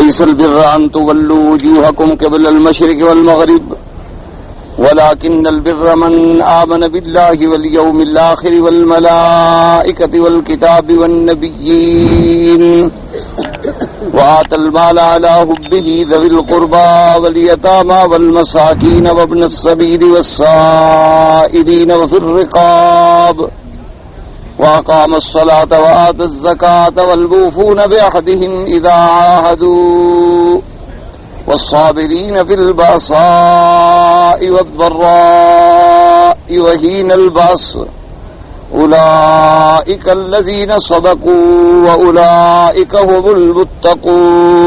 ليس البر أن تولوا وجوهكم قبل المشرق والمغرب ولكن البر من آمن بالله واليوم الآخر والملائكة والكتاب والنبيين وآتى المال على حبه ذوي القربى واليتامى والمساكين وابن السبيل والسائلين وفي الرقاب وأقام الصلاة وآتى الزكاة والموفون بعهدهم إذا عاهدوا والصابرين في البأساء والضراء وحين البأس أولئك الذين صدقوا وأولئك هم المتقون.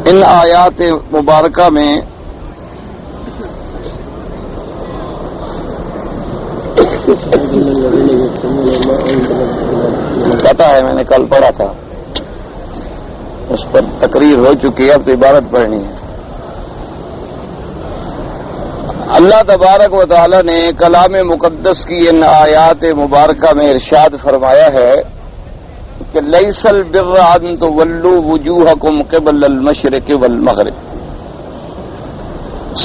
ان آیات مبارکہ میں پتا ہے میں نے کل پڑھا تھا، اس پر تقریر ہو چکی ہے، اب تو عبارت پڑھنی ہے. اللہ تبارک و تعالی نے کلام مقدس کی ان آیات مبارکہ میں ارشاد فرمایا ہے کہ لیس البر ان تولوا وجوہکم قبل المشرق والمغرب.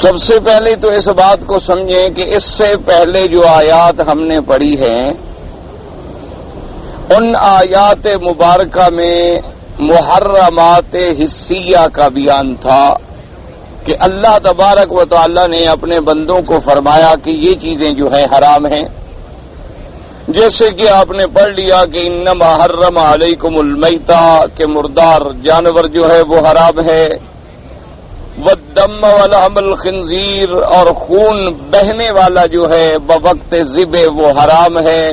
سب سے پہلے تو اس بات کو سمجھیں کہ اس سے پہلے جو آیات ہم نے پڑھی ہیں ان آیات مبارکہ میں محرمات حسیہ کا بیان تھا کہ اللہ تبارک و تعالی نے اپنے بندوں کو فرمایا کہ یہ چیزیں جو ہیں حرام ہیں. جیسے کہ آپ نے پڑھ لیا کہ انما حرم علیکم المیتہ کہ مردار جانور جو ہے وہ حرام ہے، والدم ولحم الخنزیر اور خون بہنے والا جو ہے بوقت ذبح وہ حرام ہے،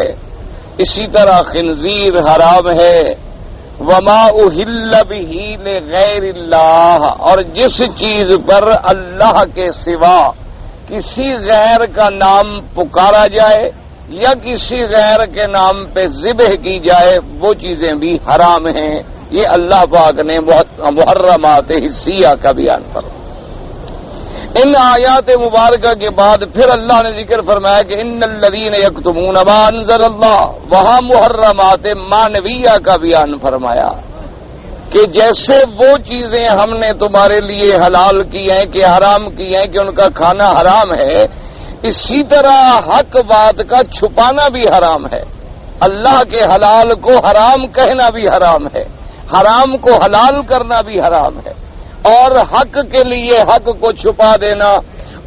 اسی طرح خنزیر حرام ہے. وما اہل بہ لغیر اللہ اور جس چیز پر اللہ کے سوا کسی غیر کا نام پکارا جائے یا کسی غیر کے نام پہ ذبح کی جائے وہ چیزیں بھی حرام ہیں. یہ اللہ پاک نے محرمات حسیہ کا بیان فرمایا. ان آیات مبارکہ کے بعد پھر اللہ نے ذکر فرمایا کہ ان الذین یکتمون ما انزل اللہ، وہاں محرمات معنویہ کا بیان فرمایا کہ جیسے وہ چیزیں ہم نے تمہارے لیے حلال کی ہیں کہ حرام کی ہیں کہ ان کا کھانا حرام ہے، اسی طرح حق بات کا چھپانا بھی حرام ہے. اللہ کے حلال کو حرام کہنا بھی حرام ہے، حرام کو حلال کرنا بھی حرام ہے، اور حق کے لیے حق کو چھپا دینا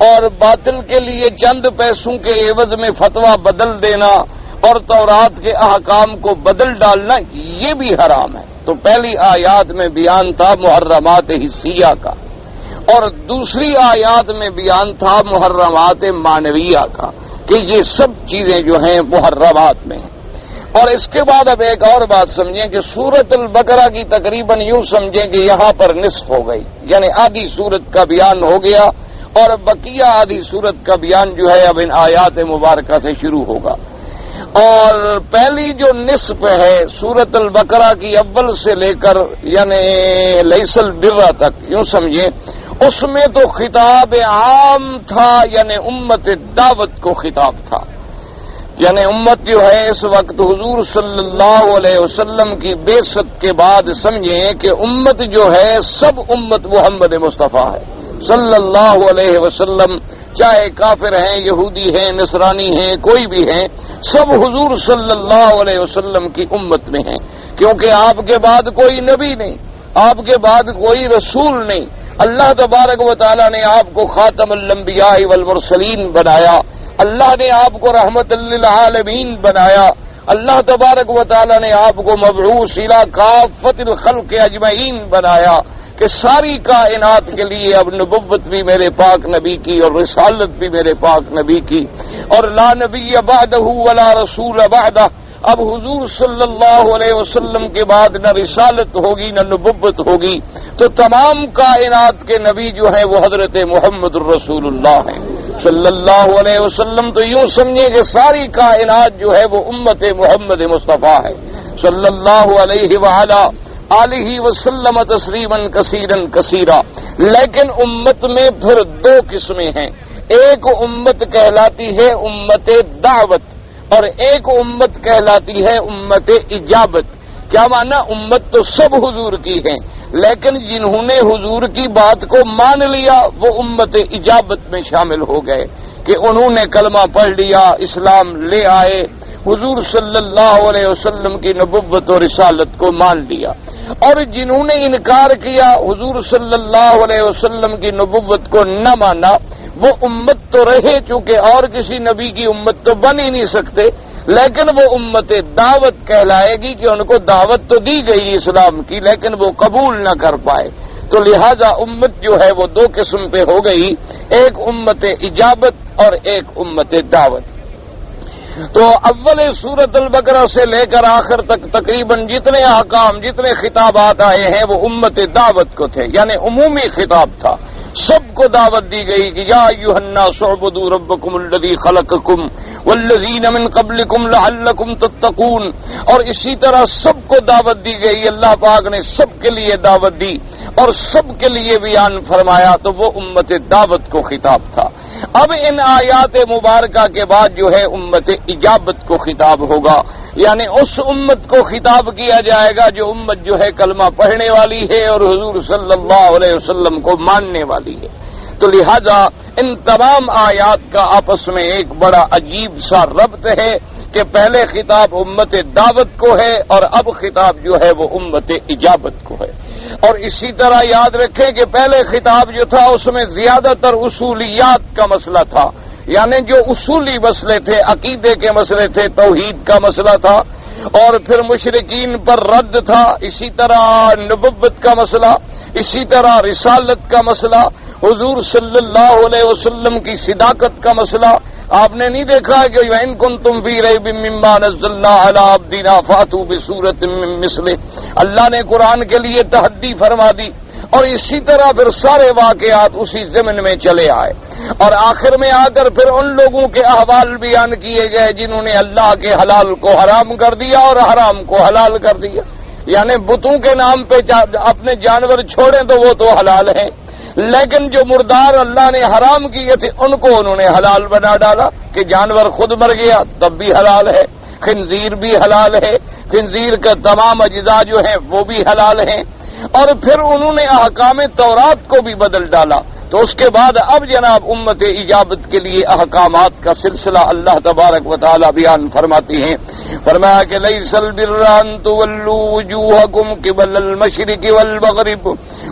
اور باطل کے لیے چند پیسوں کے عوض میں فتویٰ بدل دینا اور تورات کے احکام کو بدل ڈالنا یہ بھی حرام ہے. تو پہلی آیات میں بیان تھا محرمات حسیہ کا اور دوسری آیات میں بیان تھا محرمات معنویہ کا کہ یہ سب چیزیں جو ہیں محرمات میں ہیں. اور اس کے بعد اب ایک اور بات سمجھیں کہ سورۃ البقرہ کی تقریباً یوں سمجھیں کہ یہاں پر نصف ہو گئی، یعنی آدھی سورت کا بیان ہو گیا اور بقیہ آدھی سورت کا بیان جو ہے اب ان آیات مبارکہ سے شروع ہوگا. اور پہلی جو نصف ہے سورۃ البقرہ کی اول سے لے کر یعنی لیس البر تک یوں سمجھیں اس میں تو خطاب عام تھا، یعنی امت دعوت کو خطاب تھا. یعنی امت جو ہے اس وقت حضور صلی اللہ علیہ وسلم کی بعثت کے بعد سمجھیں کہ امت جو ہے سب امت محمد مصطفیٰ ہے صلی اللہ علیہ وسلم، چاہے کافر ہیں، یہودی ہیں، نصرانی ہیں، کوئی بھی ہیں، سب حضور صلی اللہ علیہ وسلم کی امت میں ہیں. کیونکہ آپ کے بعد کوئی نبی نہیں، آپ کے بعد کوئی رسول نہیں. اللہ تبارک و تعالیٰ نے آپ کو خاتم الانبیاء والمرسلین بنایا، اللہ نے آپ کو رحمت للعالمین بنایا، اللہ تبارک و تعالیٰ نے آپ کو مبعوث الی کافۃ الخلق اجمعین بنایا کہ ساری کائنات کے لیے اب نبوت بھی میرے پاک نبی کی اور رسالت بھی میرے پاک نبی کی، اور لا نبی بعدہ ولا رسول بعدہ. اب حضور صلی اللہ علیہ وسلم کے بعد نہ رسالت ہوگی نہ نبوت ہوگی، تو تمام کائنات کے نبی جو ہیں وہ حضرت محمد الرسول اللہ ہیں صلی اللہ علیہ وسلم. تو یوں سمجھیں کہ ساری کائنات جو ہے وہ امت محمد مصطفیٰ ہے صلی اللہ علیہ وآلہ آلہ وسلم تسلیما کثیرا کثیرا. لیکن امت میں پھر دو قسمیں ہیں، ایک امت کہلاتی ہے امت دعوت اور ایک امت کہلاتی ہے امت اجابت. کیا مانا؟ امت تو سب حضور کی ہیں، لیکن جنہوں نے حضور کی بات کو مان لیا وہ امت اجابت میں شامل ہو گئے کہ انہوں نے کلمہ پڑھ لیا، اسلام لے آئے، حضور صلی اللہ علیہ وسلم کی نبوت اور رسالت کو مان لیا۔ اور جنہوں نے انکار کیا، حضور صلی اللہ علیہ وسلم کی نبوت کو نہ مانا، وہ امت تو رہے، چونکہ اور کسی نبی کی امت تو بن ہی نہیں سکتے، لیکن وہ امت دعوت کہلائے گی کہ ان کو دعوت تو دی گئی اسلام کی، لیکن وہ قبول نہ کر پائے۔ تو لہذا امت جو ہے وہ دو قسم پہ ہو گئی، ایک امت اجابت اور ایک امت دعوت۔ تو اول سورۃ البقرہ سے لے کر آخر تک تقریباً جتنے احکام، جتنے خطابات آئے ہیں وہ امت دعوت کو تھے، یعنی عمومی خطاب تھا، سب کو دعوت دی گئی کہ یا ایھا الناس اعبدوا ربکم الذی خلقکم والذین من قبلکم لعلکم تتقون، اور اسی طرح سب کو دعوت دی گئی، اللہ پاک نے سب کے لیے دعوت دی اور سب کے لیے بیان فرمایا، تو وہ امت دعوت کو خطاب تھا۔ اب ان آیات مبارکہ کے بعد جو ہے امت اجابت کو خطاب ہوگا، یعنی اس امت کو خطاب کیا جائے گا جو امت جو ہے کلمہ پڑھنے والی ہے اور حضور صلی اللہ علیہ وسلم کو ماننے والی ہے۔ تو لہذا ان تمام آیات کا آپس میں ایک بڑا عجیب سا ربط ہے کہ پہلے خطاب امت دعوت کو ہے اور اب خطاب جو ہے وہ امت اجابت کو ہے۔ اور اسی طرح یاد رکھیں کہ پہلے خطاب جو تھا اس میں زیادہ تر اصولیات کا مسئلہ تھا، یعنی جو اصولی مسئلے تھے، عقیدے کے مسئلے تھے، توحید کا مسئلہ تھا، اور پھر مشرکین پر رد تھا، اسی طرح نبوت کا مسئلہ، اسی طرح رسالت کا مسئلہ، حضور صلی اللہ علیہ وسلم کی صداقت کا مسئلہ۔ آپ نے نہیں دیکھا کہ وَإِن كُنتُمْ فِي رَيْبٍ مِّمَّا نَزَّلْنَا عَلَىٰ عَبْدِنَا فَأْتُوا بِسُورَةٍ مِّن مِّثْلِهِ، اللہ نے قرآن کے لیے تحدی فرما دی، اور اسی طرح پھر سارے واقعات اسی ضمن میں چلے آئے، اور آخر میں آ کر پھر ان لوگوں کے احوال بیان کیے گئے جنہوں نے اللہ کے حلال کو حرام کر دیا اور حرام کو حلال کر دیا، یعنی بتوں کے نام پہ اپنے جانور چھوڑیں تو وہ تو حلال ہیں، لیکن جو مردار اللہ نے حرام کیے تھے ان کو انہوں نے حلال بنا ڈالا کہ جانور خود مر گیا تب بھی حلال ہے، خنزیر بھی حلال ہے، خنزیر کا تمام اجزاء جو ہیں وہ بھی حلال ہیں، اور پھر انہوں نے احکام تورات کو بھی بدل ڈالا۔ تو اس کے بعد اب جناب امت اجابت کے لیے احکامات کا سلسلہ اللہ تبارک و تعالی بیان فرماتی ہیں، فرمایا کہ لیس البر ان تولوا وجوہکم قبل المشرق والمغرب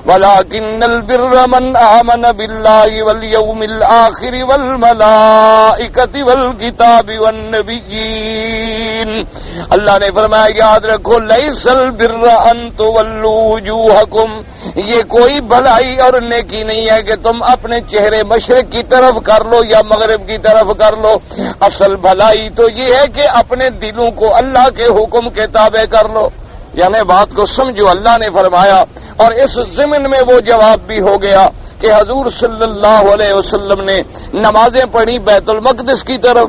ولکن البر من آمن باللہ والیوم الآخر والملائکۃ والکتاب والنبیین۔ اللہ نے فرمایا یاد رکھو لیس البر ان تولوا وجوہکم، یہ کوئی بھلائی اور نیکی نہیں ہے کہ تم اپنے چہرے مشرق کی طرف کر لو یا مغرب کی طرف کر لو، اصل بھلائی تو یہ ہے کہ اپنے دلوں کو اللہ کے حکم کے تابع کر لو، یعنی بات کو سمجھو۔ اللہ نے فرمایا، اور اس ضمن میں وہ جواب بھی ہو گیا کہ حضور صلی اللہ علیہ وسلم نے نمازیں پڑھی بیت المقدس کی طرف،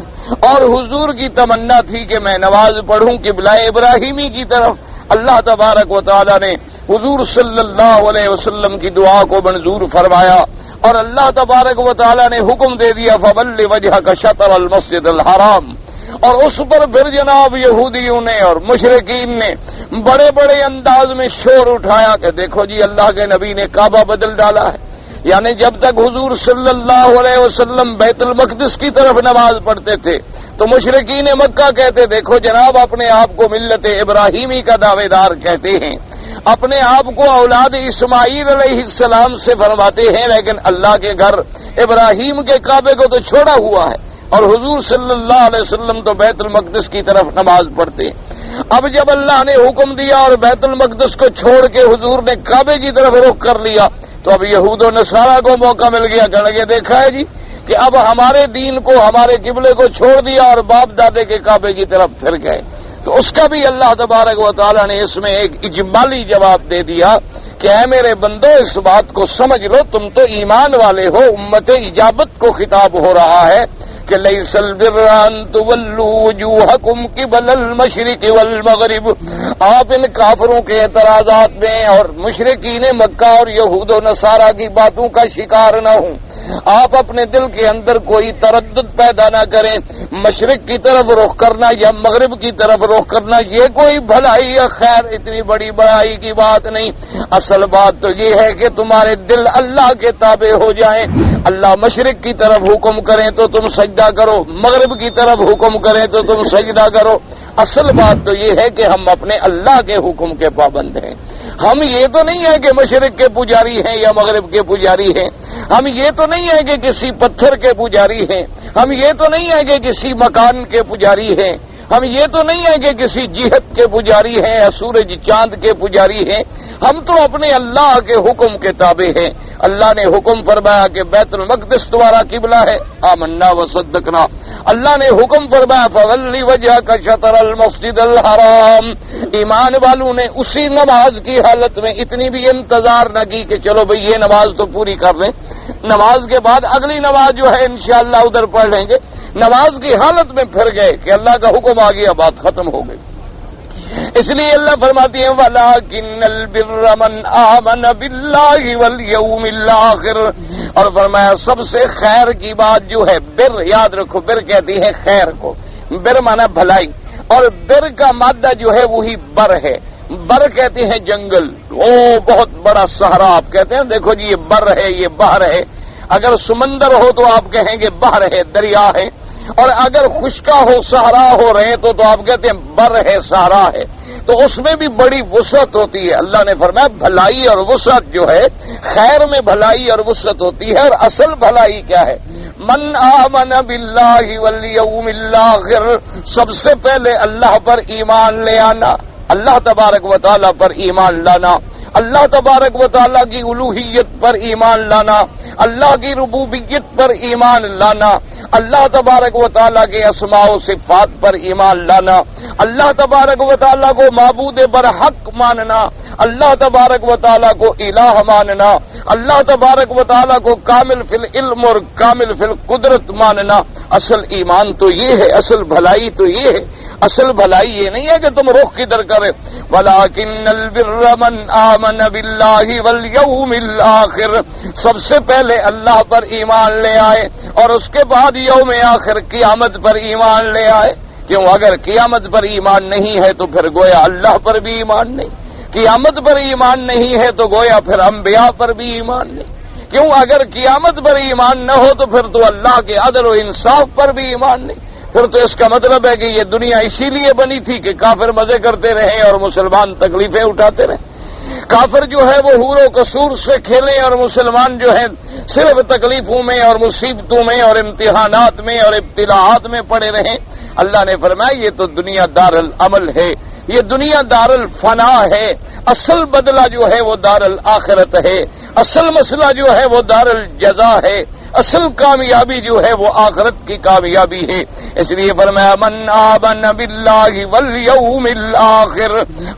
اور حضور کی تمنا تھی کہ میں نماز پڑھوں قبلہ ابراہیمی کی طرف۔ اللہ تبارک و تعالی نے حضور صلی اللہ علیہ وسلم کی دعا کو منظور فرمایا، اور اللہ تبارک و تعالی نے حکم دے دیا فَوَلِّ وَجْهَكَ شَطْرَ الْمَسْجِدِ الْحَرَامِ، اور اس پر پھر جناب یہودیوں نے اور مشرکین نے بڑے بڑے انداز میں شور اٹھایا کہ دیکھو جی اللہ کے نبی نے کعبہ بدل ڈالا ہے، یعنی جب تک حضور صلی اللہ علیہ وسلم بیت المقدس کی طرف نماز پڑھتے تھے تو مشرکین مکہ کہتے دیکھو جناب اپنے آپ کو ملت ابراہیمی کا دعوے دار کہتے ہیں، اپنے آپ کو اولاد اسماعیل علیہ السلام سے فرماتے ہیں، لیکن اللہ کے گھر ابراہیم کے کعبے کو تو چھوڑا ہوا ہے، اور حضور صلی اللہ علیہ وسلم تو بیت المقدس کی طرف نماز پڑھتے ہیں۔ اب جب اللہ نے حکم دیا اور بیت المقدس کو چھوڑ کے حضور نے کعبے کی طرف رخ کر لیا، تو اب یہود و نصارہ کو موقع مل گیا، کہنے لگے دیکھا ہے جی کہ اب ہمارے دین کو، ہمارے قبلے کو چھوڑ دیا اور باپ دادے کے کعبے کی طرف پھر گئے۔ تو اس کا بھی اللہ تبارک و تعالیٰ نے اس میں ایک اجمالی جواب دے دیا کہ اے میرے بندو اس بات کو سمجھ لو، تم تو ایمان والے ہو، امت اجابت کو خطاب ہو رہا ہے کہ لیس البر ان تولوا وجوہکم قبل المشرق والمغرب. آپ ان کافروں کے اعتراضات میں اور مشرکین مکہ اور یہود و نصارہ کی باتوں کا شکار نہ ہوں. آپ اپنے دل کے اندر کوئی تردد پیدا نہ کریں. مشرق کی طرف رخ کرنا یا مغرب کی طرف رخ کرنا یہ کوئی بھلائی یا خیر اتنی بڑی بڑائی کی بات نہیں. اصل بات تو یہ ہے کہ تمہارے دل اللہ کے تابع ہو جائیں. اللہ مشرق کی طرف حکم کریں تو تم سجدہ کرو، مغرب کی طرف حکم کریں تو تم سجدہ کرو. اصل بات تو یہ ہے کہ ہم اپنے اللہ کے حکم کے پابند ہیں. ہم یہ تو نہیں ہے کہ مشرق کے پجاری ہیں یا مغرب کے پجاری ہیں. ہم یہ تو نہیں ہے کہ کسی پتھر کے پجاری ہیں. ہم یہ تو نہیں ہے کہ کسی مکان کے پجاری ہیں. ہم یہ تو نہیں ہے کہ کسی جہت کے پجاری ہیں یا سورج چاند کے پجاری ہیں. ہم تو اپنے اللہ کے حکم کے تابع ہیں. اللہ نے حکم فرمایا کہ بیت المقدس تمہارا قبلہ ہے، آمنا وصدقنا. اللہ نے حکم فرمایا فولی وجہک شطر المسجد الحرام. ایمان والوں نے اسی نماز کی حالت میں اتنی بھی انتظار نہ کی کہ چلو بھئی یہ نماز تو پوری کر لیں، نماز کے بعد اگلی نماز جو ہے انشاءاللہ ادھر پڑھ لیں گے. نماز کی حالت میں پھر گئے کہ اللہ کا حکم آ گیا، بات ختم ہو گئی. اس لیے اللہ فرماتے ہیں وَلَٰكِنَّ الْبِرَّ مَنْ آمَنَ بِاللَّهِ وَالْيَوْمِ الْآخِرِ. اور فرمایا سب سے خیر کی بات جو ہے بر، یاد رکھو بر کہتی ہے خیر کو، بر مانا بھلائی، اور بر کا مادہ جو ہے وہی بر ہے. بر کہتے ہیں جنگل، او بہت بڑا صحرا آپ کہتے ہیں. دیکھو جی یہ بر ہے، یہ بحر ہے. اگر سمندر ہو تو آپ کہیں گے بحر ہے، دریا ہے. اور اگر خشکا ہو، صحرا ہو رہے تو آپ کہتے ہیں بر ہے، صحرا ہے. تو اس میں بھی بڑی وسعت ہوتی ہے. اللہ نے فرمایا بھلائی اور وسعت جو ہے، خیر میں بھلائی اور وسعت ہوتی ہے. اور اصل بھلائی کیا ہے؟ من آمن باللہ والیوم الآخر. سب سے پہلے اللہ پر ایمان لے آنا، اللہ تبارک و تعالیٰ پر ایمان لانا، اللہ تبارک و تعالیٰ کی الوہیت پر ایمان لانا، اللہ کی ربوبیت پر ایمان لانا، اللہ تبارک و تعالیٰ کے اسماء و صفات پر ایمان لانا، اللہ تبارک و تعالیٰ کو معبود برحق ماننا، اللہ تبارک و تعالیٰ کو الہ ماننا، اللہ تبارک و تعالیٰ کو کامل فی العلم اور کامل فی القدرت ماننا. اصل ایمان تو یہ ہے، اصل بھلائی تو یہ ہے. اصل بھلائی یہ نہیں ہے کہ تم رخ کدھر کرے. وَلَٰكِنَّ الْبِرَّ مَنْ آمَنَ بِاللَّهِ وَالْيَوْمِ الْآخِرِ. سب سے پہلے اللہ پر ایمان لے آئے اور اس کے بعد یوم آخر قیامت پر ایمان لے آئے. کیوں؟ اگر قیامت پر ایمان نہیں ہے تو پھر گویا اللہ پر بھی ایمان نہیں. قیامت پر ایمان نہیں ہے تو گویا پھر انبیاء پر بھی ایمان نہیں. کیوں؟ اگر قیامت پر ایمان نہ ہو تو پھر تو اللہ کے عدل و انصاف پر بھی ایمان نہیں. پھر تو اس کا مطلب ہے کہ یہ دنیا اسی لیے بنی تھی کہ کافر مزے کرتے رہیں اور مسلمان تکلیفیں اٹھاتے رہیں. کافر جو ہے وہ حور و قصور سے کھیلیں اور مسلمان جو ہے صرف تکلیفوں میں اور مصیبتوں میں اور امتحانات میں اور ابتلاعات میں پڑے رہیں. اللہ نے فرمایا یہ تو دنیا دار العمل ہے، یہ دنیا دار الفنا ہے. اصل بدلہ جو ہے وہ دار الآخرت ہے. اصل مسئلہ جو ہے وہ دار الجزا ہے. اصل کامیابی جو ہے وہ آخرت کی کامیابی ہے. اس لیے فرمایا من آمن باللہ والیوم الآخر.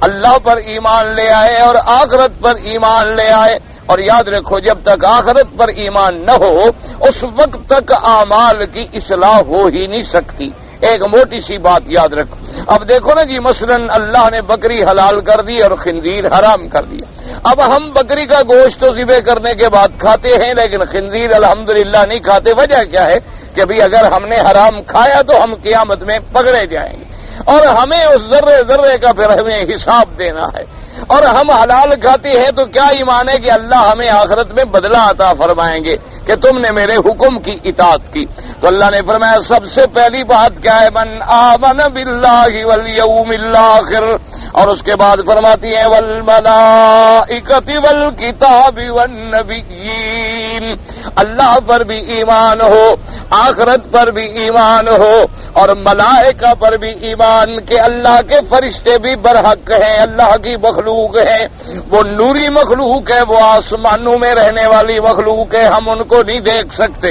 اللہ پر ایمان لے آئے اور آخرت پر ایمان لے آئے. اور یاد رکھو جب تک آخرت پر ایمان نہ ہو اس وقت تک اعمال کی اصلاح ہو ہی نہیں سکتی. ایک موٹی سی بات یاد رکھو. اب دیکھو نا جی مثلا اللہ نے بکری حلال کر دی اور خنزیر حرام کر دیا. اب ہم بکری کا گوشت تو ذبح کرنے کے بعد کھاتے ہیں لیکن خنزیر الحمدللہ نہیں کھاتے. وجہ کیا ہے کہ بھی اگر ہم نے حرام کھایا تو ہم قیامت میں پکڑے جائیں گے اور ہمیں اس ذرے ذرے کا پھر ہمیں حساب دینا ہے. اور ہم حلال کھاتے ہیں تو کیا ایمان ہے کہ اللہ ہمیں آخرت میں بدلہ عطا فرمائیں گے کہ تم نے میرے حکم کی اطاعت کی. تو اللہ نے فرمایا سب سے پہلی بات کیا ہے؟ من آمن باللہ والیوم الآخر. اور اس کے بعد فرماتی ہیں والملائکۃ والکتاب والنبیین. اللہ پر بھی ایمان ہو، آخرت پر بھی ایمان ہو اور ملائکہ پر بھی ایمان کہ اللہ کے فرشتے بھی برحق ہیں، اللہ کی مخلوق ہے. وہ نوری مخلوق ہے، وہ آسمانوں میں رہنے والی مخلوق ہے. ہم ان کو نہیں دیکھ سکتے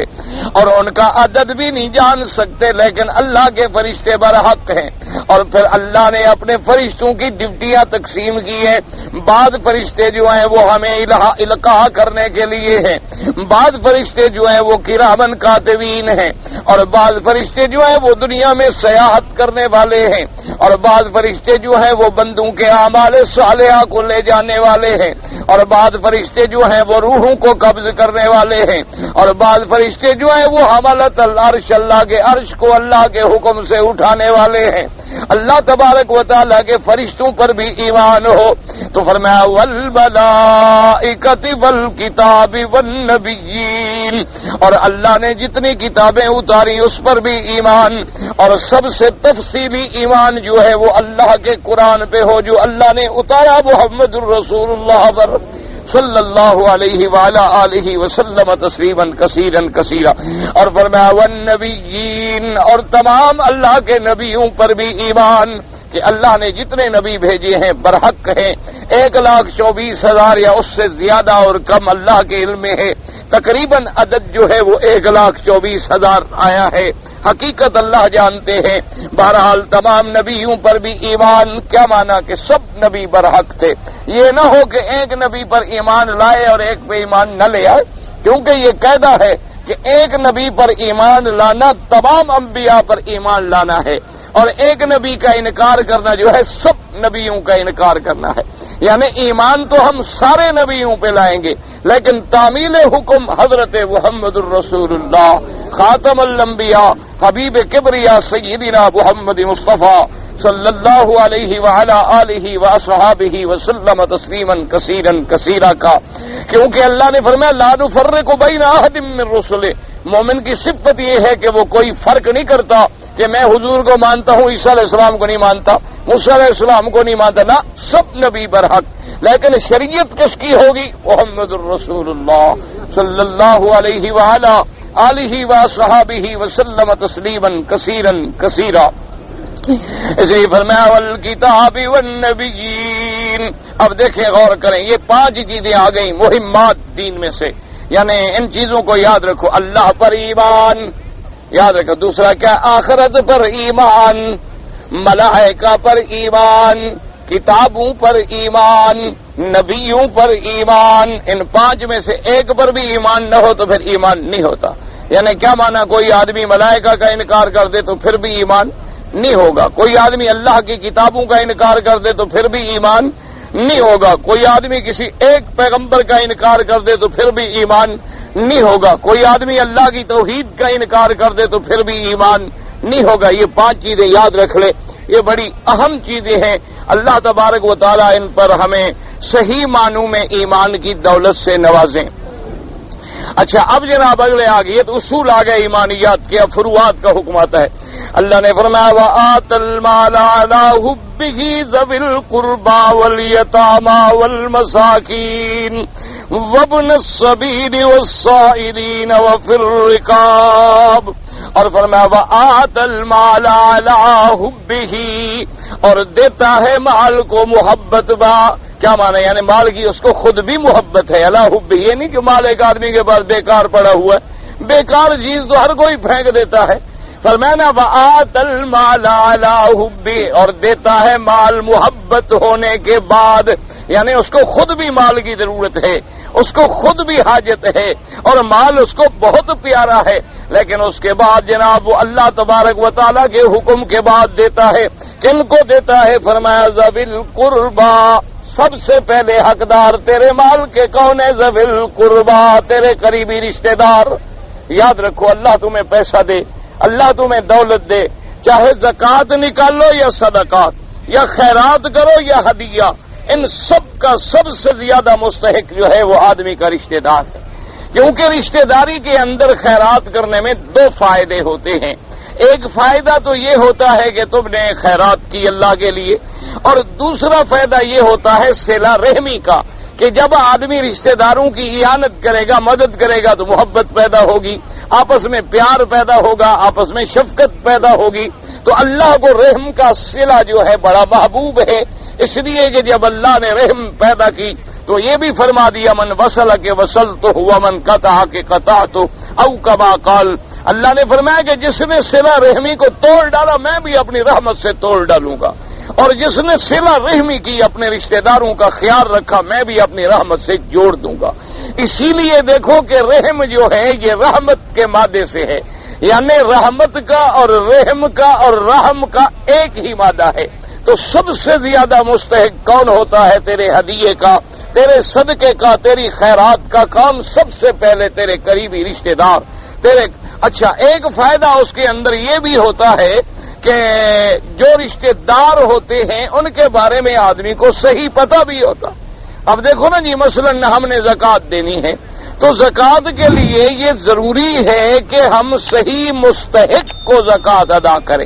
اور ان کا عدد بھی نہیں جان سکتے لیکن اللہ کے فرشتے برحق ہیں. اور پھر اللہ نے اپنے فرشتوں کی ڈیوٹیاں تقسیم کی ہیں. بعض فرشتے جو ہیں وہ ہمیں القاء کرنے کے لیے ہیں، بعض فرشتے جو ہیں وہ کرامن کاتبین زائرین ہیں، اور بعض فرشتے جو ہیں وہ دنیا میں سیاحت کرنے والے ہیں، اور بعض فرشتے جو ہیں وہ بندوں کے اعمال صالحہ کو لے جانے والے ہیں، اور بعض فرشتے جو ہیں وہ روحوں کو قبض کرنے والے ہیں، اور بعض فرشتے جو ہیں وہ حملۃ العرش، اللہ کے عرش کو اللہ کے حکم سے اٹھانے والے ہیں۔ اللہ تبارک و تعالیٰ کے فرشتوں پر بھی ایمان ہو تو فرمایا والملائکۃ والکتاب والنبیین، اور اللہ نے جتنی کتابیں اتاری اس پر بھی ایمان، اور سب سے تفصیلی ایمان جو ہے وہ اللہ کے قرآن پہ ہو جو اللہ نے اتارا محمد الرسول اللہ پر صلی اللہ علیہ وعلی آلہ وسلم تسلیما کثیرا کثیرا، اور فرمایا والنبیین، اور تمام اللہ کے نبیوں پر بھی ایمان کہ اللہ نے جتنے نبی بھیجے ہیں برحق ہیں، 1,24,000 یا اس سے زیادہ اور کم اللہ کے علم میں ہے، تقریباً عدد جو ہے وہ 1,24,000 آیا ہے، حقیقت اللہ جانتے ہیں۔ بہرحال تمام نبیوں پر بھی ایمان، کیا مانا کہ سب نبی برحق تھے، یہ نہ ہو کہ ایک نبی پر ایمان لائے اور ایک پہ ایمان نہ لے آئے، کیونکہ یہ قاعدہ ہے کہ ایک نبی پر ایمان لانا تمام انبیاء پر ایمان لانا ہے، اور ایک نبی کا انکار کرنا جو ہے سب نبیوں کا انکار کرنا ہے۔ یعنی ایمان تو ہم سارے نبیوں پہ لائیں گے، لیکن تعمیل حکم حضرت محمد الرسول اللہ خاتم الانبیاء حبیب کبریا سیدنا محمد مصطفیٰ صلی اللہ علیہ وعلی آلہ واصحابہ وسلم تسلیما کثیرا کثیرا کا، کیونکہ اللہ نے فرمایا لا نفرق بین احد من رسلہ، مومن کی صفت یہ ہے کہ وہ کوئی فرق نہیں کرتا کہ میں حضور کو مانتا ہوں عیسیٰ علیہ السلام کو نہیں مانتا، موسیٰ علیہ السلام کو نہیں مانتا، نہ سب نبی برحق، لیکن شریعت کس کی ہوگی؟ محمد الرسول اللہ صلی اللہ علیہ وعلی آلہ وصحابہ وسلم تسلیما کثیرا کثیرا۔ اس لیے فرمایا والکتاب والنبیین۔ اب دیکھیں غور کریں، یہ 5 چیزیں آ گئیں مہمات دین میں سے، یعنی ان چیزوں کو یاد رکھو، اللہ پر ایمان یاد رکھو، دوسرا کیا؟ آخرت پر ایمان، ملائکہ پر ایمان، کتابوں پر ایمان، نبیوں پر ایمان، ان 5 میں سے ایک پر بھی ایمان نہ ہو تو پھر ایمان نہیں ہوتا۔ یعنی کیا مانا؟ کوئی آدمی ملائکہ کا انکار کر دے تو پھر بھی ایمان نہیں ہوگا، کوئی آدمی اللہ کی کتابوں کا انکار کر دے تو پھر بھی ایمان نہیں ہوگا، کوئی آدمی کسی ایک پیغمبر کا انکار کر دے تو پھر بھی ایمان نہیں ہوگا، کوئی آدمی اللہ کی توحید کا انکار کر دے تو پھر بھی ایمان نہیں ہوگا۔ یہ 5 چیزیں یاد رکھ لے، یہ بڑی اہم چیزیں ہیں، اللہ تبارک و تعالی ان پر ہمیں صحیح معنوں میں ایمان کی دولت سے نوازیں۔ اچھا اب جناب اگلے آ گئے تو اصول آ گئے ایمانیات کے، فروعات کا حکم آتا ہے۔ اللہ نے فرمایا وآت المال علی حبہ ذوی القربى والیتامى والمساکین وابن السبیل والسائلین وفی الرقاب، اور فرمایا وآت المال علی حبہ، اور دیتا ہے مال کو محبت با، کیا مانا؟ یعنی مال کی اس کو خود بھی محبت ہے، اللہ حب، یہ نہیں کہ مال ایک آدمی کے پاس بیکار پڑا ہوا ہے، بیکار چیز تو ہر کوئی پھینک دیتا ہے۔ فرمایا وآت المال علی حب، اور دیتا ہے مال محبت ہونے کے بعد، یعنی اس کو خود بھی مال کی ضرورت ہے، اس کو خود بھی حاجت ہے، اور مال اس کو بہت پیارا ہے، لیکن اس کے بعد جناب وہ اللہ تبارک و تعالیٰ کے حکم کے بعد دیتا ہے۔ کن کو دیتا ہے؟ فرمایا ذوی القربى، سب سے پہلے حقدار تیرے مال کے کون ہے؟ ذوی القربى، تیرے قریبی رشتہ دار۔ یاد رکھو، اللہ تمہیں پیسہ دے، اللہ تمہیں دولت دے، چاہے زکوٰۃ نکالو یا صدقات یا خیرات کرو یا ہدیہ، ان سب کا سب سے زیادہ مستحق جو ہے وہ آدمی کا رشتہ دار ہے، کیونکہ رشتہ داری کے اندر خیرات کرنے میں 2 فائدے ہوتے ہیں۔ ایک فائدہ تو یہ ہوتا ہے کہ تم نے خیرات کی اللہ کے لیے، اور دوسرا فائدہ یہ ہوتا ہے صلہ رحمی کا، کہ جب آدمی رشتہ داروں کی اعانت کرے گا، مدد کرے گا تو محبت پیدا ہوگی، آپس میں پیار پیدا ہوگا، آپس میں شفقت پیدا ہوگی، تو اللہ کو رحم کا صلہ جو ہے بڑا محبوب ہے، اس لیے کہ جب اللہ نے رحم پیدا کی تو یہ بھی فرما دیا من وصل کے وصل تو ہوا، من قطع کے قطع تو او کما قال، اللہ نے فرمایا کہ جس نے صلہ رحمی کو توڑ ڈالا میں بھی اپنی رحمت سے توڑ ڈالوں گا، اور جس نے صلہ رحمی کی، اپنے رشتہ داروں کا خیال رکھا، میں بھی اپنی رحمت سے جوڑ دوں گا۔ اسی لیے دیکھو کہ رحم جو ہے یہ رحمت کے مادے سے ہے، یعنی رحمت کا اور رحم کا اور رحم کا ایک ہی مادہ ہے. تو سب سے زیادہ مستحق کون ہوتا ہے تیرے ہدیے کا، تیرے صدقے کا، تیری خیرات کا کام؟ سب سے پہلے تیرے قریبی رشتہ دار. اچھا، ایک فائدہ اس کے اندر یہ بھی ہوتا ہے کہ جو رشتہ دار ہوتے ہیں ان کے بارے میں آدمی کو صحیح پتہ بھی ہوتا. اب دیکھو نا جی، مثلا ہم نے زکوٰۃ دینی ہے تو زکوٰۃ کے لیے یہ ضروری ہے کہ ہم صحیح مستحق کو زکوٰۃ ادا کریں،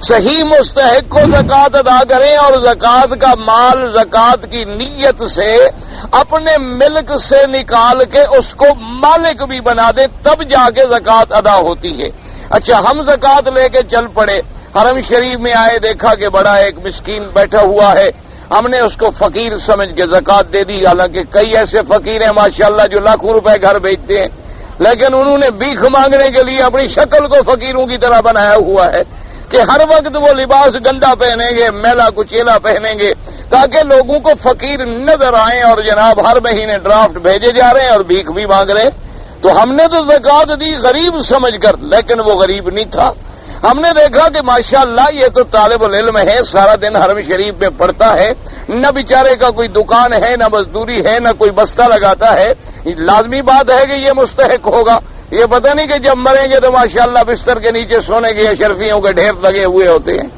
صحیح مستحق کو زکوٰۃ ادا کریں، اور زکوٰۃ کا مال زکوٰۃ کی نیت سے اپنے ملک سے نکال کے اس کو مالک بھی بنا دے، تب جا کے زکوٰۃ ادا ہوتی ہے. اچھا، ہم زکوٰۃ لے کے چل پڑے، حرم شریف میں آئے، دیکھا کہ بڑا ایک مسکین بیٹھا ہوا ہے، ہم نے اس کو فقیر سمجھ کے زکوٰۃ دے دی. حالانکہ کئی ایسے فقیر ہیں ماشاءاللہ جو لاکھوں روپے گھر بیچتے ہیں، لیکن انہوں نے بھیک مانگنے کے لیے اپنی شکل کو فقیروں کی طرح بنایا ہوا ہے کہ ہر وقت وہ لباس گندا پہنیں گے، میلا کچیلا پہنیں گے، تاکہ لوگوں کو فقیر نظر آئیں، اور جناب ہر مہینے ڈرافٹ بھیجے جا رہے ہیں اور بھیک بھی مانگ رہے ہیں. تو ہم نے تو زکوٰۃ دی غریب سمجھ کر، لیکن وہ غریب نہیں تھا. ہم نے دیکھا کہ ماشاءاللہ یہ تو طالب العلم ہے، سارا دن حرم شریف میں پڑھتا ہے، نہ بیچارے کا کوئی دکان ہے، نہ مزدوری ہے، نہ کوئی بستہ لگاتا ہے. لازمی بات ہے کہ یہ مستحق ہوگا. یہ پتہ نہیں کہ جب مریں گے تو ماشاءاللہ بستر کے نیچے سونے کے اشرفیوں کے ڈھیر لگے ہوئے ہوتے ہیں.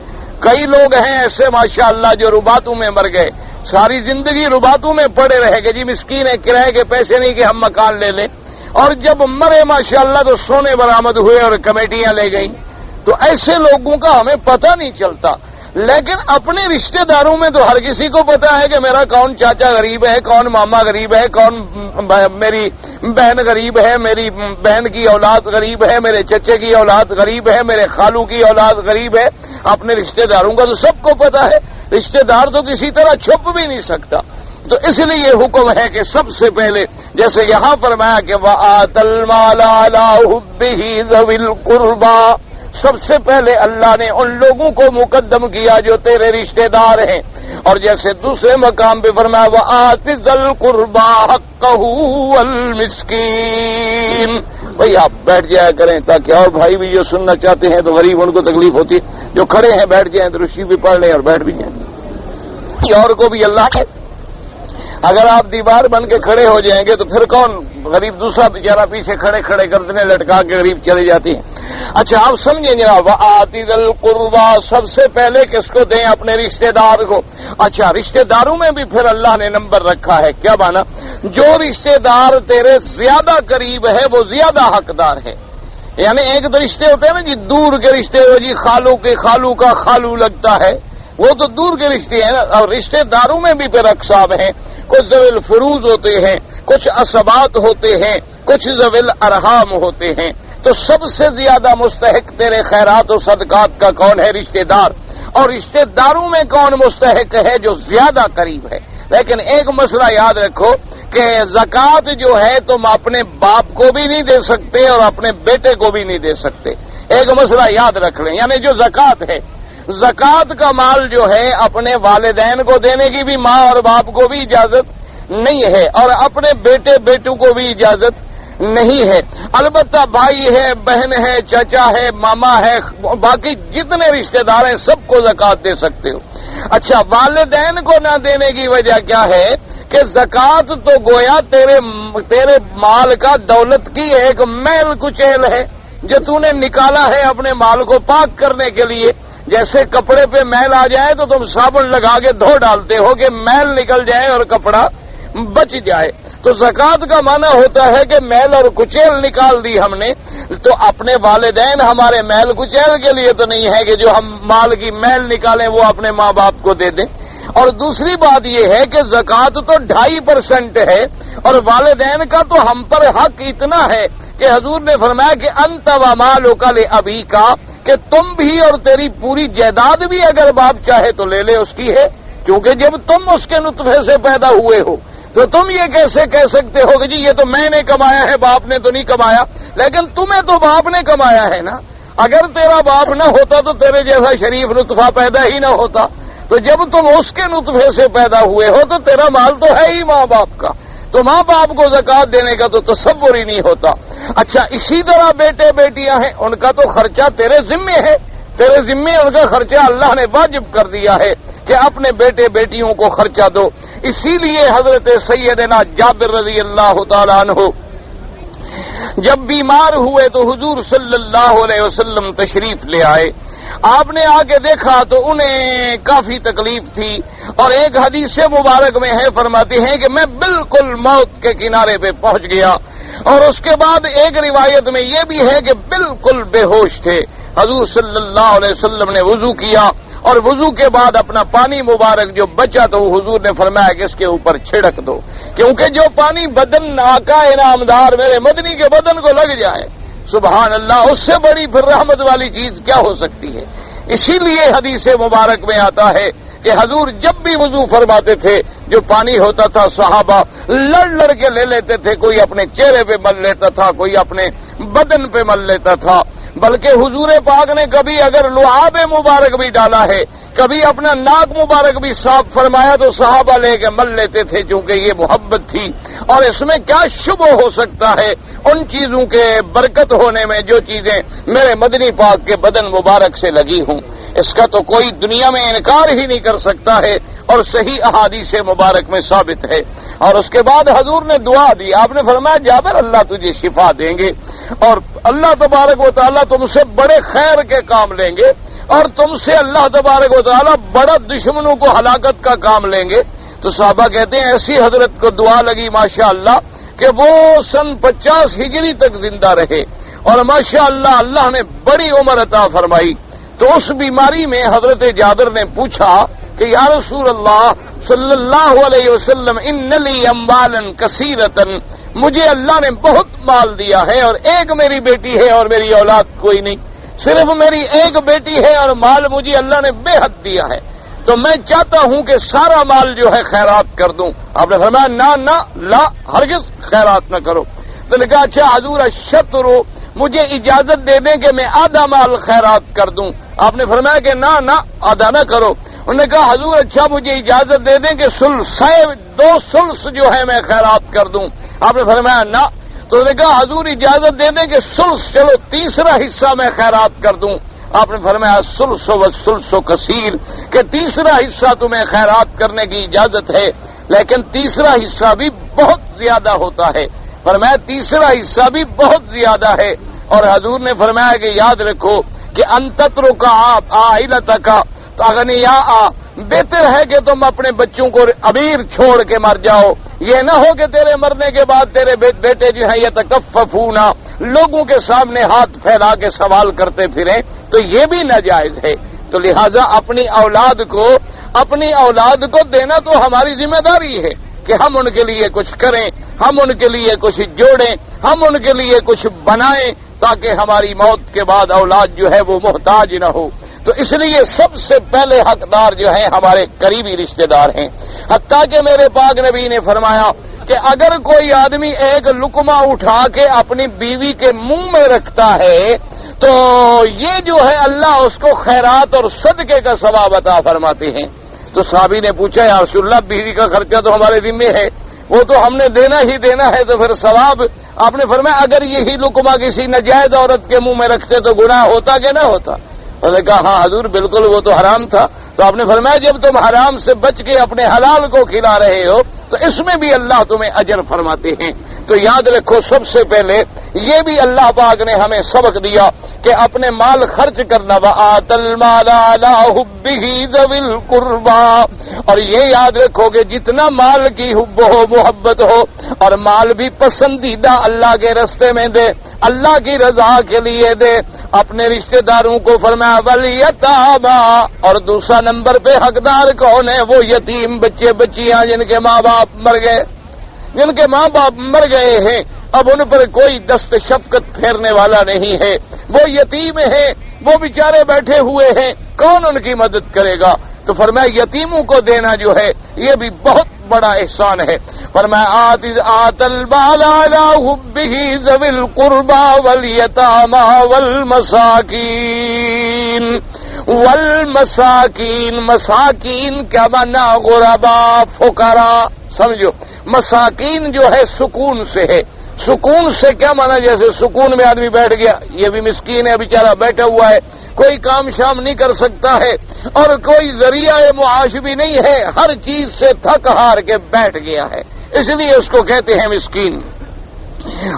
کئی لوگ ہیں ایسے ماشاءاللہ جو رباتوں میں مر گئے، ساری زندگی رباتوں میں پڑے رہے گے، جی مسکین ہے، کرائے کے پیسے نہیں کہ ہم مکان لے لیں، اور جب مرے ماشاءاللہ تو سونے برآمد ہوئے اور کمیٹیاں لے گئیں. تو ایسے لوگوں کا ہمیں پتہ نہیں چلتا. لیکن اپنے رشتہ داروں میں تو ہر کسی کو پتا ہے کہ میرا کون چاچا غریب ہے، کون ماما غریب ہے، کون میری بہن غریب ہے، میری بہن کی اولاد غریب ہے، میرے چچے کی اولاد غریب ہے، میرے خالو کی اولاد غریب ہے. اپنے رشتہ داروں کا تو سب کو پتا ہے، رشتہ دار تو کسی طرح چھپ بھی نہیں سکتا. تو اس لیے یہ حکم ہے کہ سب سے پہلے جیسے یہاں فرمایا کہ وَآتَ الْمَالَ عَلَىٰ حُبِّهِ ذَوِي الْقُرْبَىٰ، سب سے پہلے اللہ نے ان لوگوں کو مقدم کیا جو تیرے رشتہ دار ہیں. اور جیسے دوسرے مقام پہ فرمایا وَآتِ ذِی الْقُرْبَىٰ حَقَّهُ وَالْمِسْكِینَ. بھئی آپ بیٹھ جایا کریں تاکہ اور بھائی بھی جو سننا چاہتے ہیں تو غریب ان کو تکلیف ہوتی ہے، جو کھڑے ہیں بیٹھ جائیں تو رشی بھی پڑھ لیں اور بیٹھ بھی جائیں. اور کو بھی اللہ ہے، اگر آپ دیوار بن کے کھڑے ہو جائیں گے تو پھر کون غریب، دوسرا بیچارہ پیچھے کھڑے کھڑے گردنے لٹکا کے غریب چلے جاتے ہیں. اچھا آپ سمجھیں جناب، وآتی ذی القربیٰ، سب سے پہلے کس کو دیں؟ اپنے رشتہ دار کو. اچھا رشتہ داروں میں بھی پھر اللہ نے نمبر رکھا ہے. کیا مانا؟ جو رشتہ دار تیرے زیادہ قریب ہے وہ زیادہ حقدار ہے. یعنی ایک تو رشتے ہوتے ہیں نا جی دور کے رشتے، ہو جی خالو کے خالو کا خالو لگتا ہے، وہ تو دور کے رشتے ہیں نا. اور رشتہ داروں میں بھی پھر اقسام ہیں، کچھ ذوی الفروض ہوتے ہیں، کچھ عصبات ہوتے ہیں، کچھ ذوی الارحام ہوتے ہیں. تو سب سے زیادہ مستحق تیرے خیرات و صدقات کا کون ہے؟ رشتہ دار. اور رشتہ داروں میں کون مستحق ہے؟ جو زیادہ قریب ہے. لیکن ایک مسئلہ یاد رکھو کہ زکوٰۃ جو ہے تم اپنے باپ کو بھی نہیں دے سکتے اور اپنے بیٹے کو بھی نہیں دے سکتے. ایک مسئلہ یاد رکھ لیں، یعنی جو زکوٰۃ ہے، زکوٰۃ کا مال جو ہے اپنے والدین کو دینے کی بھی ماں اور باپ کو بھی اجازت نہیں ہے، اور اپنے بیٹے بیٹوں کو بھی اجازت نہیں ہے. البتہ بھائی ہے، بہن ہے، چچا ہے، ماما ہے، باقی جتنے رشتہ دار ہیں سب کو زکوٰۃ دے سکتے ہو. اچھا والدین کو نہ دینے کی وجہ کیا ہے کہ زکوٰۃ تو گویا تیرے مال کا، دولت کی ایک میل کچیل ہے جو تو نے نکالا ہے اپنے مال کو پاک کرنے کے لیے. جیسے کپڑے پہ میل آ جائے تو تم صابن لگا کے دھو ڈالتے ہو کہ میل نکل جائے اور کپڑا بچ جائے. تو زکوٰۃ کا معنی ہوتا ہے کہ میل اور کچیل نکال دی ہم نے. تو اپنے والدین ہمارے میل کچیل کے لیے تو نہیں ہے کہ جو ہم مال کی میل نکالیں وہ اپنے ماں باپ کو دے دیں. اور دوسری بات یہ ہے کہ زکوٰۃ تو 2.5% ہے، اور والدین کا تو ہم پر حق اتنا ہے کہ حضور نے فرمایا کہ انت ومالک لابیک، کہ تم بھی اور تیری پوری جائیداد بھی اگر باپ چاہے تو لے لے اس کی ہے. کیونکہ جب تم اس کے نطفے سے پیدا ہوئے ہو تو تم یہ کیسے کہہ سکتے ہو کہ جی یہ تو میں نے کمایا ہے، باپ نے تو نہیں کمایا؟ لیکن تمہیں تو باپ نے کمایا ہے نا. اگر تیرا باپ نہ ہوتا تو تیرے جیسا شریف نطفہ پیدا ہی نہ ہوتا. تو جب تم اس کے نطفے سے پیدا ہوئے ہو تو تیرا مال تو ہے ہی ماں باپ کا. تو ماں باپ کو زکات دینے کا تو تصور ہی نہیں ہوتا۔ اچھا اسی طرح بیٹے بیٹیاں ہیں، ان کا تو خرچہ تیرے ذمے ہے، تیرے ذمے ان کا خرچہ اللہ نے واجب کر دیا ہے کہ اپنے بیٹے بیٹیوں کو خرچہ دو۔ اسی لیے حضرت سیدنا جابر رضی اللہ تعالیٰ عنہ جب بیمار ہوئے تو حضور صلی اللہ علیہ وسلم تشریف لے آئے۔ آپ نے آ کے دیکھا تو انہیں کافی تکلیف تھی، اور ایک حدیث مبارک میں ہے، فرماتے ہیں کہ میں بالکل موت کے کنارے پہ پہنچ گیا، اور اس کے بعد ایک روایت میں یہ بھی ہے کہ بالکل بے ہوش تھے۔ حضور صلی اللہ علیہ وسلم نے وضو کیا، اور وضو کے بعد اپنا پانی مبارک جو بچا تو حضور نے فرمایا کہ اس کے اوپر چھڑک دو، کیونکہ جو پانی بدن آقا انعامدار میرے مدنی کے بدن کو لگ جائے، سبحان اللہ، اس سے بڑی پھر رحمت والی چیز کیا ہو سکتی ہے۔ اسی لیے حدیث مبارک میں آتا ہے کہ حضور جب بھی وضو فرماتے تھے، جو پانی ہوتا تھا صحابہ لڑ لڑ کے لے لیتے تھے، کوئی اپنے چہرے پہ مل لیتا تھا، کوئی اپنے بدن پہ مل لیتا تھا، بلکہ حضور پاک نے کبھی اگر لعاب مبارک بھی ڈالا ہے، کبھی اپنا ناک مبارک بھی صاف فرمایا تو صحابہ لے کے مل لیتے تھے، چونکہ یہ محبت تھی۔ اور اس میں کیا شبہ ہو سکتا ہے ان چیزوں کے برکت ہونے میں جو چیزیں میرے مدنی پاک کے بدن مبارک سے لگی ہوں، اس کا تو کوئی دنیا میں انکار ہی نہیں کر سکتا ہے، اور صحیح احادیث مبارک میں ثابت ہے۔ اور اس کے بعد حضور نے دعا دی، آپ نے فرمایا جابر اللہ تجھے شفا دیں گے، اور اللہ تبارک و تعالیٰ تم سے بڑے خیر کے کام لیں گے، اور تم سے اللہ تبارک و تعالیٰ بڑا دشمنوں کو ہلاکت کا کام لیں گے۔ تو صحابہ کہتے ہیں ایسی حضرت کو دعا لگی ماشاء اللہ کہ وہ سن 50 ہجری تک زندہ رہے، اور ماشاء اللہ اللہ نے بڑی عمر عطا فرمائی۔ تو اس بیماری میں حضرت جابر نے پوچھا کہ یا رسول اللہ صلی اللہ علیہ وسلم ان لی اموالا کثیرۃ، مجھے اللہ نے بہت مال دیا ہے، اور ایک میری بیٹی ہے اور میری اولاد کوئی نہیں، صرف میری ایک بیٹی ہے، اور مال مجھے اللہ نے بے حد دیا ہے، تو میں چاہتا ہوں کہ سارا مال جو ہے خیرات کر دوں۔ آپ نے فرمایا نہ نہ لا، ہرگز خیرات نہ کرو۔ تو نے کہا اچھا حضور الشطر، مجھے اجازت دے دیں کہ میں آدھا مال خیرات کر دوں۔ آپ نے فرمایا کہ نہ نہ آدھا نہ کرو۔ انہوں نے کہا حضور اچھا مجھے اجازت دے دیں کہ دو سلس جو ہے میں خیرات کر دوں۔ آپ نے فرمایا نہ۔ تو انہوں نے کہا حضور اجازت دے دیں کہ سلس، چلو تیسرا حصہ میں خیرات کر دوں۔ آپ نے فرمایا سلس و سلس و کثیر، کہ تیسرا حصہ تمہیں خیرات کرنے کی اجازت ہے، لیکن تیسرا حصہ بھی بہت زیادہ ہوتا ہے۔ فرمایا تیسرا حصہ بھی بہت زیادہ ہے، اور حضور نے فرمایا کہ یاد رکھو کہ انتترو کا آپ عائلتہ کا اغنیاء، بہتر ہے کہ تم اپنے بچوں کو امیر چھوڑ کے مر جاؤ، یہ نہ ہو کہ تیرے مرنے کے بعد تیرے بیٹے جو ہیں یتکففون، لوگوں کے سامنے ہاتھ پھیلا کے سوال کرتے پھریں، تو یہ بھی ناجائز ہے۔ تو لہذا اپنی اولاد کو دینا تو ہماری ذمہ داری ہے کہ ہم ان کے لیے کچھ کریں، ہم ان کے لیے کچھ جوڑیں، ہم ان کے لیے کچھ بنائیں، تاکہ ہماری موت کے بعد اولاد جو ہے وہ محتاج نہ ہو۔ تو اس لیے سب سے پہلے حقدار جو ہیں ہمارے قریبی رشتہ دار ہیں، حتیٰ کہ میرے پاک نبی نے فرمایا کہ اگر کوئی آدمی ایک لقمہ اٹھا کے اپنی بیوی کے منہ میں رکھتا ہے تو یہ جو ہے اللہ اس کو خیرات اور صدقے کا ثواب عطا فرماتے ہیں۔ تو صحابی نے پوچھا یا رسول اللہ بیوی کا خرچہ تو ہمارے ذمے ہے، وہ تو ہم نے دینا ہی دینا ہے، تو پھر ثواب؟ آپ نے فرمایا اگر یہی لقمہ کسی ناجائز عورت کے منہ میں رکھتے تو گناہ ہوتا کہ نہ ہوتا؟ انہوں نے کہا ہاں حضور بالکل، وہ تو حرام تھا۔ تو آپ نے فرمایا جب تم حرام سے بچ کے اپنے حلال کو کھلا رہے ہو تو اس میں بھی اللہ تمہیں اجر فرماتے ہیں۔ تو یاد رکھو سب سے پہلے یہ بھی اللہ پاک نے ہمیں سبق دیا کہ اپنے مال خرچ کرنا، وآت المال علی حبہ ذوی القربى، اور یہ یاد رکھو کہ جتنا مال کی حب ہو، محبت ہو، اور مال بھی پسندیدہ اللہ کے راستے میں دے، اللہ کی رضا کے لیے دے۔ اپنے رشتہ داروں کو فرمایا والیتامی، اور دوسرا نمبر پہ حقدار کون ہے؟ وہ یتیم بچے بچیاں جن کے ماں باپ مر گئے ہیں، اب ان پر کوئی دست شفقت پھیرنے والا نہیں ہے، وہ یتیم ہیں، وہ بیچارے بیٹھے ہوئے ہیں، کون ان کی مدد کرے گا؟ تو فرمایا یتیموں کو دینا جو ہے یہ بھی بہت بڑا احسان ہے۔ فرمایا آت المال علی حبہ ذوی القربى والیتامی والمساکین، مساکین کیا معنی؟ غرباء، فقراء، سمجھو مساکین جو ہے سکون سے ہے. سکون سے کیا مانا؟ جیسے سکون میں آدمی بیٹھ گیا، یہ بھی مسکین ہے بیچارہ، بیٹھا ہوا ہے، کوئی کام شام نہیں کر سکتا ہے اور کوئی ذریعہ معاش بھی نہیں ہے، ہر چیز سے تھک ہار کے بیٹھ گیا ہے، اس لیے اس کو کہتے ہیں مسکین.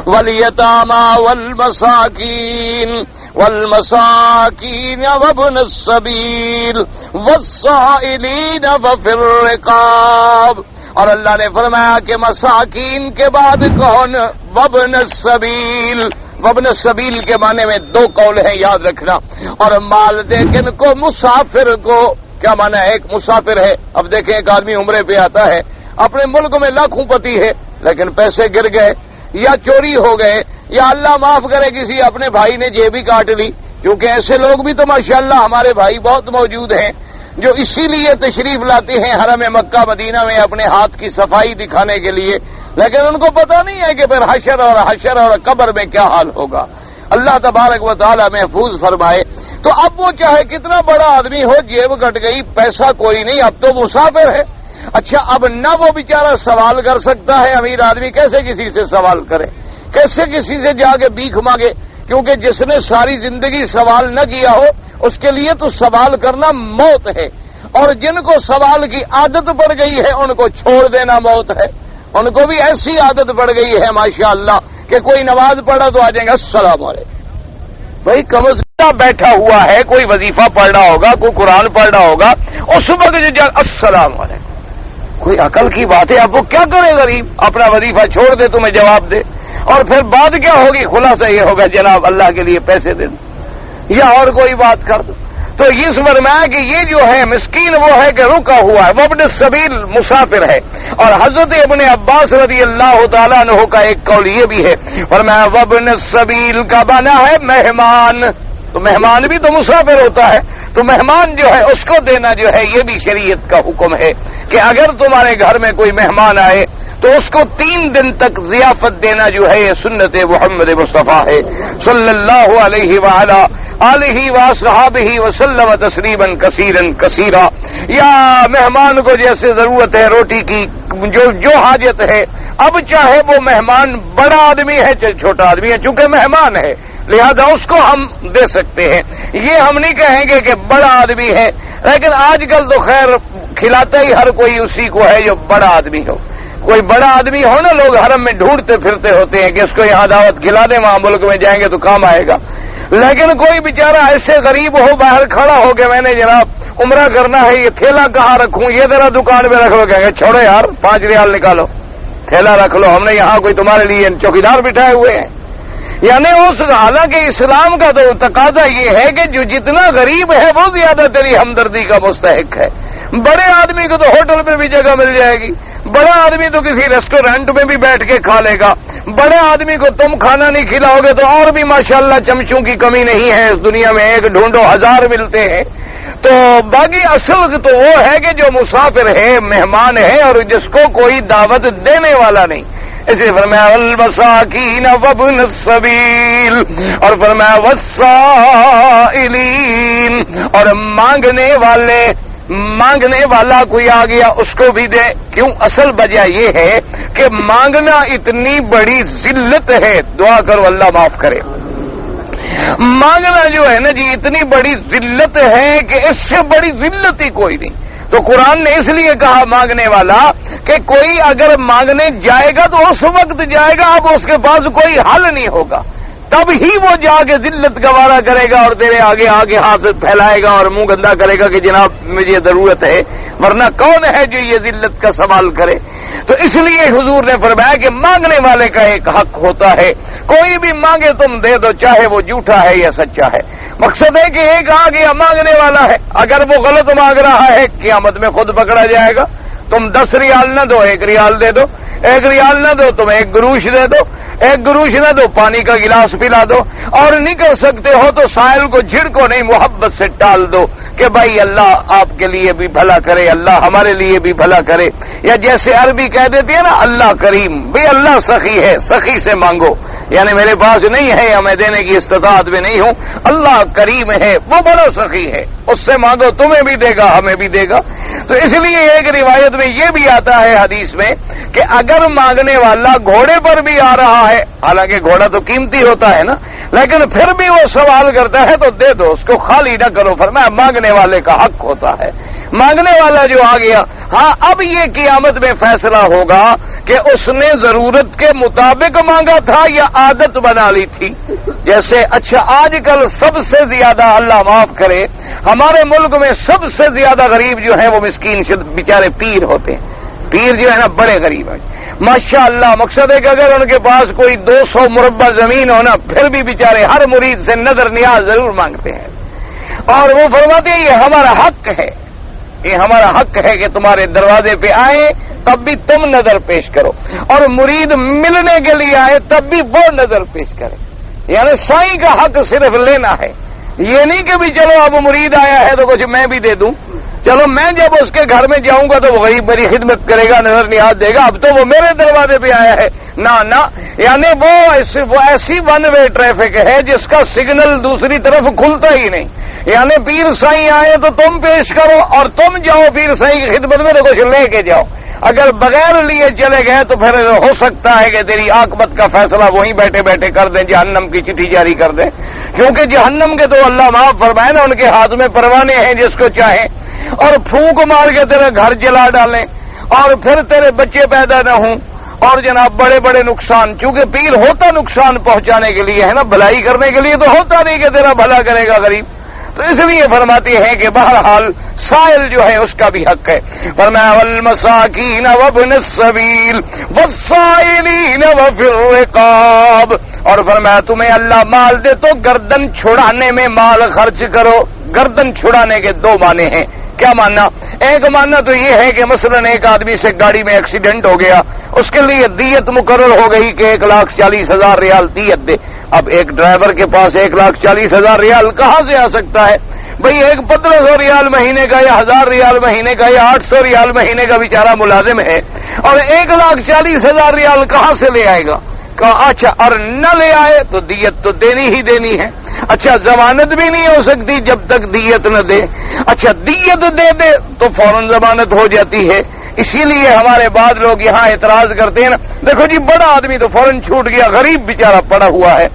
والیتاما والمساکین والمساکین وابن السبیل والسائلین وفی الرقاب. اور اللہ نے فرمایا کہ مساکین کے بعد کون؟ وابن السبیل. وابن السبیل کے معنی میں دو قول ہیں، یاد رکھنا. اور مال دے کن کو؟ مسافر کو. کیا معنی ہے؟ ایک مسافر ہے، اب دیکھیں ایک آدمی عمرے پہ آتا ہے، اپنے ملک میں لاکھوں پتی ہے لیکن پیسے گر گئے یا چوری ہو گئے یا اللہ معاف کرے کسی اپنے بھائی نے جیب ہی کاٹ لی، کیونکہ ایسے لوگ بھی تو ماشاءاللہ ہمارے بھائی بہت موجود ہیں جو اسی لیے تشریف لاتے ہیں حرم مکہ مدینہ میں اپنے ہاتھ کی صفائی دکھانے کے لیے، لیکن ان کو پتہ نہیں ہے کہ پھر حشر اور قبر میں کیا حال ہوگا. اللہ تبارک و تعالی محفوظ فرمائے. تو اب وہ چاہے کتنا بڑا آدمی ہو، جیب کٹ گئی، پیسہ کوئی نہیں، اب تو مسافر ہے. اچھا اب نہ وہ بیچارہ سوال کر سکتا ہے، امیر آدمی کیسے کسی سے سوال کرے، کیسے کسی سے جا کے بھیک مانگے؟ کیونکہ جس نے ساری زندگی سوال نہ کیا ہو اس کے لیے تو سوال کرنا موت ہے، اور جن کو سوال کی عادت پڑ گئی ہے ان کو چھوڑ دینا موت ہے. ان کو بھی ایسی عادت پڑ گئی ہے ماشاءاللہ کہ کوئی نماز پڑھا تو آ جائیں گے السلام علیکم. بھائی کم از کم بیٹھا ہوا ہے، کوئی وظیفہ پڑھ رہا ہوگا، کوئی قرآن پڑھ رہا ہوگا، اس وقت جو السلام علیکم، کوئی عقل کی بات ہے. اب وہ کیا کرے غریب؟ اپنا وظیفہ چھوڑ دے، تمہیں جواب دے، اور پھر بات کیا ہوگی؟ خلاصہ یہ ہوگا جناب اللہ کے لیے پیسے دے دو یا اور کوئی بات کر دو. تو یہ فرمایا کہ یہ جو ہے مسکین وہ ہے کہ رکا ہوا ہے، وہ ابن السبیل مسافر ہے. اور حضرت ابن عباس رضی اللہ تعالیٰ عنہ کا ایک قول یہ بھی ہے، فرمایا وہ ابن السبیل کا بنا ہے مہمان. تو مہمان بھی تو مسافر ہوتا ہے، تو مہمان جو ہے اس کو دینا جو ہے یہ بھی شریعت کا حکم ہے کہ اگر تمہارے گھر میں کوئی مہمان آئے تو اس کو 3 دن تک ضیافت دینا جو ہے یہ سنت محمد مصطفیٰ ہے صلی اللہ علیہ وآلہ آلہ وصحبہ وسلم تسلیما کثیرا کثیرا. یا مہمان کو جیسے ضرورت ہے روٹی کی، جو حاجت ہے، اب چاہے وہ مہمان بڑا آدمی ہے چاہے چھوٹا آدمی ہے، چونکہ مہمان ہے لہذا اس کو ہم دے سکتے ہیں. یہ ہم نہیں کہیں گے کہ بڑا آدمی ہے، لیکن آج کل تو خیر کھلاتا ہی ہر کوئی اسی کو ہے جو بڑا آدمی ہو. کوئی بڑا آدمی ہو نا، لوگ حرم میں ڈھونڈتے پھرتے ہوتے ہیں کہ اس کو یہاں دعوت کھلا دیں، وہاں ملک میں جائیں گے تو کام آئے گا. لیکن کوئی بیچارہ ایسے غریب ہو باہر کھڑا ہو کے میں نے جناب عمرہ کرنا ہے، یہ تھیلا کہاں رکھوں، یہ ذرا دکان پہ رکھ لو، کہیں گے چھوڑو یار 5 ریال نکالو، تھیلا رکھ لو، ہم نے یہاں کوئی تمہارے لیے چوکیدار بٹھائے ہوئے ہیں. یعنی حالانکہ اسلام کا تو تقاضا یہ ہے کہ جو جتنا غریب ہے وہ زیادہ تیری ہمدردی کا مستحق ہے. بڑے آدمی کو تو ہوٹل میں بھی جگہ مل جائے گی، بڑا آدمی تو کسی ریسٹورینٹ میں بھی بیٹھ کے کھا لے گا. بڑے آدمی کو تم کھانا نہیں کھلاؤ گے تو اور بھی ماشاءاللہ چمچوں کی کمی نہیں ہے اس دنیا میں، ایک ڈھونڈو 1000 ملتے ہیں. تو باقی اصل تو وہ ہے کہ جو مسافر ہے، مہمان ہے، اور جس کو کوئی دعوت دینے والا نہیں. اسے فرمایا والمساکین وابن السبیل، اور فرمایا والسائلین، اور مانگنے والا کوئی آ گیا اس کو بھی دے. کیوں؟ اصل وجہ یہ ہے کہ مانگنا اتنی بڑی ذلت ہے، دعا کرو اللہ معاف کرے. مانگنا جو ہے نا جی اتنی بڑی ذلت ہے کہ اس سے بڑی ذلت ہی کوئی نہیں. تو قرآن نے اس لیے کہا مانگنے والا کہ کوئی اگر مانگنے جائے گا تو اس وقت جائے گا، اب اس کے پاس کوئی حل نہیں ہوگا، تب ہی وہ جا کے ذلت گوارا کرے گا اور تیرے آگے ہاتھ پھیلائے گا اور منہ گندا کرے گا کہ جناب مجھے ضرورت ہے، ورنہ کون ہے جو یہ ذلت کا سوال کرے. تو اس لیے حضور نے فرمایا کہ مانگنے والے کا ایک حق ہوتا ہے، کوئی بھی مانگے تم دے دو، چاہے وہ جھوٹا ہے یا سچا ہے. مقصد ہے کہ ایک آ گیا مانگنے والا ہے، اگر وہ غلط مانگ رہا ہے قیامت میں خود پکڑا جائے گا. تم 10 ریال نہ دو 1 ریال دے دو، 1 ریال نہ دو تم 1 گروش دے دو، 1 گروش نہ دو پانی کا گلاس پلا دو. اور نہیں کر سکتے ہو تو سائل کو جھڑکو نہیں، محبت سے ٹال دو کہ بھائی اللہ آپ کے لیے بھی بھلا کرے، اللہ ہمارے لیے بھی بھلا کرے. یا جیسے عربی کہہ دیتی ہے نا اللہ کریم، بھئی اللہ سخی ہے، سخی سے مانگو. یعنی میرے پاس نہیں ہے یا میں دینے کی استطاعت میں نہیں ہوں. اللہ کریم ہے, وہ بڑا سخی ہے, اس سے مانگو تمہیں بھی دے گا ہمیں بھی دے گا. تو اس لیے ایک روایت میں یہ بھی آتا ہے حدیث میں کہ اگر مانگنے والا گھوڑے پر بھی آ رہا ہے, حالانکہ گھوڑا تو قیمتی ہوتا ہے نا, لیکن پھر بھی وہ سوال کرتا ہے تو دے دو, اس کو خالی نہ کرو. فرمایا مانگنے والے کا حق ہوتا ہے. مانگنے والا جو آ گیا, ہاں اب یہ قیامت میں فیصلہ ہوگا کہ اس نے ضرورت کے مطابق مانگا تھا یا عادت بنا لی تھی. جیسے اچھا آج کل سب سے زیادہ, اللہ معاف کرے, ہمارے ملک میں سب سے زیادہ غریب جو ہیں وہ مسکین بیچارے پیر ہوتے ہیں. پیر جو ہے نا بڑے غریب ہیں ماشاء اللہ. مقصد ہے کہ اگر ان کے پاس کوئی 200 مربع زمین ہو نا, پھر بھی بیچارے ہر مرید سے نظر نیاز ضرور مانگتے ہیں. اور وہ فرماتے ہیں یہ ہمارا حق ہے, یہ ہمارا حق ہے کہ تمہارے دروازے پہ آئے تب بھی تم نظر پیش کرو, اور مرید ملنے کے لیے آئے تب بھی وہ نظر پیش کرے. یعنی سائیں کا حق صرف لینا ہے, یہ نہیں کہ بھی چلو اب مرید آیا ہے تو کچھ میں بھی دے دوں, چلو میں جب اس کے گھر میں جاؤں گا تو وہ غریب میری خدمت کرے گا, نظر نیاز دے گا, اب تو وہ میرے دروازے پہ آیا ہے. نہ یعنی وہ ایسی ون وے ٹریفک ہے جس کا سگنل دوسری طرف کھلتا ہی نہیں. یعنی پیر سائیں آئے تو تم پیش کرو اور تم جاؤ پیر سائیں کی خدمت میں تو کچھ لے کے جاؤ. اگر بغیر لیے چلے گئے تو پھر ہو سکتا ہے کہ تیری عاقبت کا فیصلہ وہیں بیٹھے بیٹھے کر دیں, جہنم کی چٹھی جاری کر دیں. کیونکہ جہنم کے تو اللہ معاف فرمائے نا, ان کے ہاتھ میں پروانے ہیں جس کو چاہیں, اور پھونک مار کے تیرا گھر جلا ڈالیں, اور پھر تیرے بچے پیدا نہ ہوں, اور جناب بڑے بڑے نقصان. چونکہ پیر ہوتا نقصان پہنچانے کے لیے ہے نا, بھلائی کرنے کے لیے تو ہوتا نہیں کہ تیرا بھلا کرے گا غریب. تو اس لیے فرماتی ہے کہ بہرحال سائل جو ہے اس کا بھی حق ہے. فرمایا والمساکین وابن السبیل والسائلین وفی الرقاب, اور فرمایا تمہیں اللہ مال دے تو گردن چھڑانے میں مال خرچ کرو. گردن چھڑانے کے دو معنی ہیں. کیا ماننا؟ ایک ماننا تو یہ ہے کہ مثلا ایک آدمی سے گاڑی میں ایکسیڈنٹ ہو گیا, اس کے لیے دیت مقرر ہو گئی کہ 1,40,000 ریال دیت دے. اب ایک ڈرائیور کے پاس 1,40,000 ریال کہاں سے آ سکتا ہے بھئی؟ ایک 1,500 ریال مہینے کا یا 1,000 ریال مہینے کا یا 800 ریال مہینے کا بیچارہ ملازم ہے, اور 1,40,000 ریال کہاں سے لے آئے گا؟ کہا اچھا, اور نہ لے آئے تو دیت تو دینی ہی دینی ہے. اچھا ضمانت بھی نہیں ہو سکتی جب تک دیت نہ دے. اچھا دیت دے دے تو فوراً ضمانت ہو جاتی ہے. اسی لیے ہمارے بعض لوگ یہاں اعتراض کرتے ہیں نا, دیکھو جی بڑا آدمی تو فوراً چھوٹ گیا, غریب بیچارہ پڑا ہوا ہے.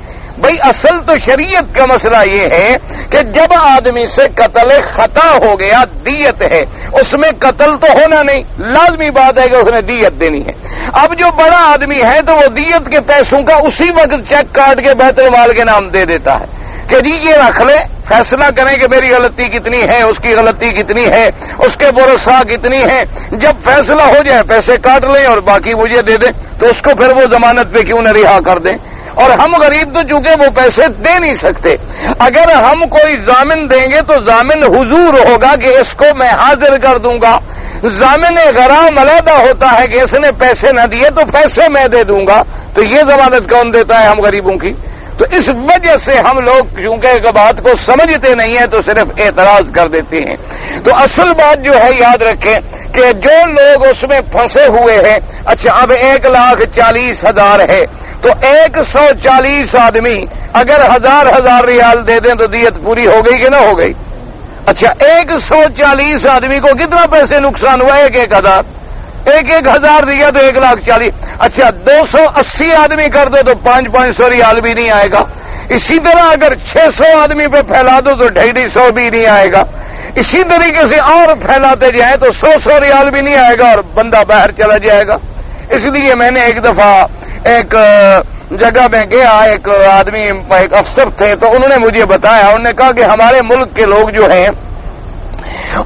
بھئی اصل تو شریعت کا مسئلہ یہ ہے کہ جب آدمی سے قتل خطا ہو گیا, دیت ہے, اس میں قتل تو ہونا نہیں, لازمی بات ہے کہ اس نے دیت دینی ہے. اب جو بڑا آدمی ہے تو وہ دیت کے پیسوں کا اسی وقت چیک کاٹ کے بیت المال کے نام دے دیتا ہے کہ جی یہ رکھ لے, فیصلہ کریں کہ میری غلطی کتنی ہے, اس کی غلطی کتنی ہے, اس کے ورثاء کتنی ہے. جب فیصلہ ہو جائے پیسے کاٹ لیں اور باقی مجھے دے دیں, تو اس کو پھر وہ ضمانت پہ کیوں نہ رہا کر دیں. اور ہم غریب تو چونکہ وہ پیسے دے نہیں سکتے, اگر ہم کوئی ضامن دیں گے تو ضامن حضور ہوگا کہ اس کو میں حاضر کر دوں گا. ضامن غرام علیحدہ ہوتا ہے کہ اس نے پیسے نہ دیے تو پیسے میں دے دوں گا. تو یہ ضمانت کون دیتا ہے ہم غریبوں کی؟ تو اس وجہ سے ہم لوگ چونکہ ایک بات کو سمجھتے نہیں ہیں تو صرف اعتراض کر دیتے ہیں. تو اصل بات جو ہے یاد رکھیں کہ جو لوگ اس میں پھنسے ہوئے ہیں, اچھا اب 1,40,000 ہے تو 140 آدمی اگر 1,000 ریال دے دیں تو دیت پوری ہو گئی کہ نہ ہو گئی؟ اچھا 140 آدمی کو کتنا پیسے نقصان ہوا؟ 1,000. 1,000 دیا تو 1,40,000. اچھا 280 آدمی کر دو تو 500 ریال بھی نہیں آئے گا. اسی طرح اگر 600 آدمی پہ پھیلا دو تو 250 بھی نہیں آئے گا. اسی طریقے سے اور پھیلاتے جائیں تو 100 ریال بھی نہیں آئے گا اور بندہ باہر چلا جائے گا. اس لیے میں نے ایک دفعہ ایک جگہ میں گیا, ایک آدمی ایک افسر تھے تو انہوں نے مجھے بتایا, انہوں نے کہا کہ ہمارے ملک کے لوگ جو ہیں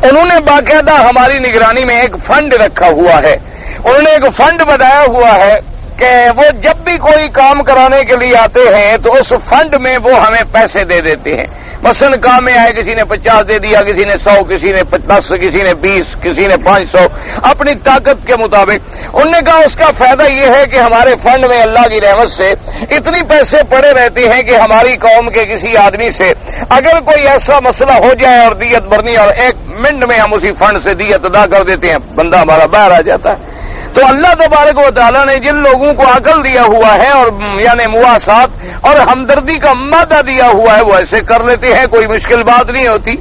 انہوں نے باقاعدہ ہماری نگرانی میں ایک فنڈ رکھا ہوا ہے. انہوں نے ایک فنڈ بنایا ہوا ہے کہ وہ جب بھی کوئی کام کرانے کے لیے آتے ہیں تو اس فنڈ میں وہ ہمیں پیسے دے دیتے ہیں. مثلا کام میں آئے, کسی نے 50 دے دیا, کسی نے 100, کسی نے 10, کسی نے 20, کسی نے 500, اپنی طاقت کے مطابق. انہوں نے کہا اس کا فائدہ یہ ہے کہ ہمارے فنڈ میں اللہ کی رحمت سے اتنی پیسے پڑے رہتے ہیں کہ ہماری قوم کے کسی آدمی سے اگر کوئی ایسا مسئلہ ہو جائے اور دیت بھرنی, اور 1 منٹ میں ہم اسی فنڈ سے دیت ادا کر دیتے ہیں, بندہ ہمارا باہر آ جاتا ہے. تو اللہ تبارک و تعالیٰ نے جن لوگوں کو عقل دیا ہوا ہے اور یعنی مواسات اور ہمدردی کا مادہ دیا ہوا ہے وہ ایسے کر لیتے ہیں، کوئی مشکل بات نہیں ہوتی۔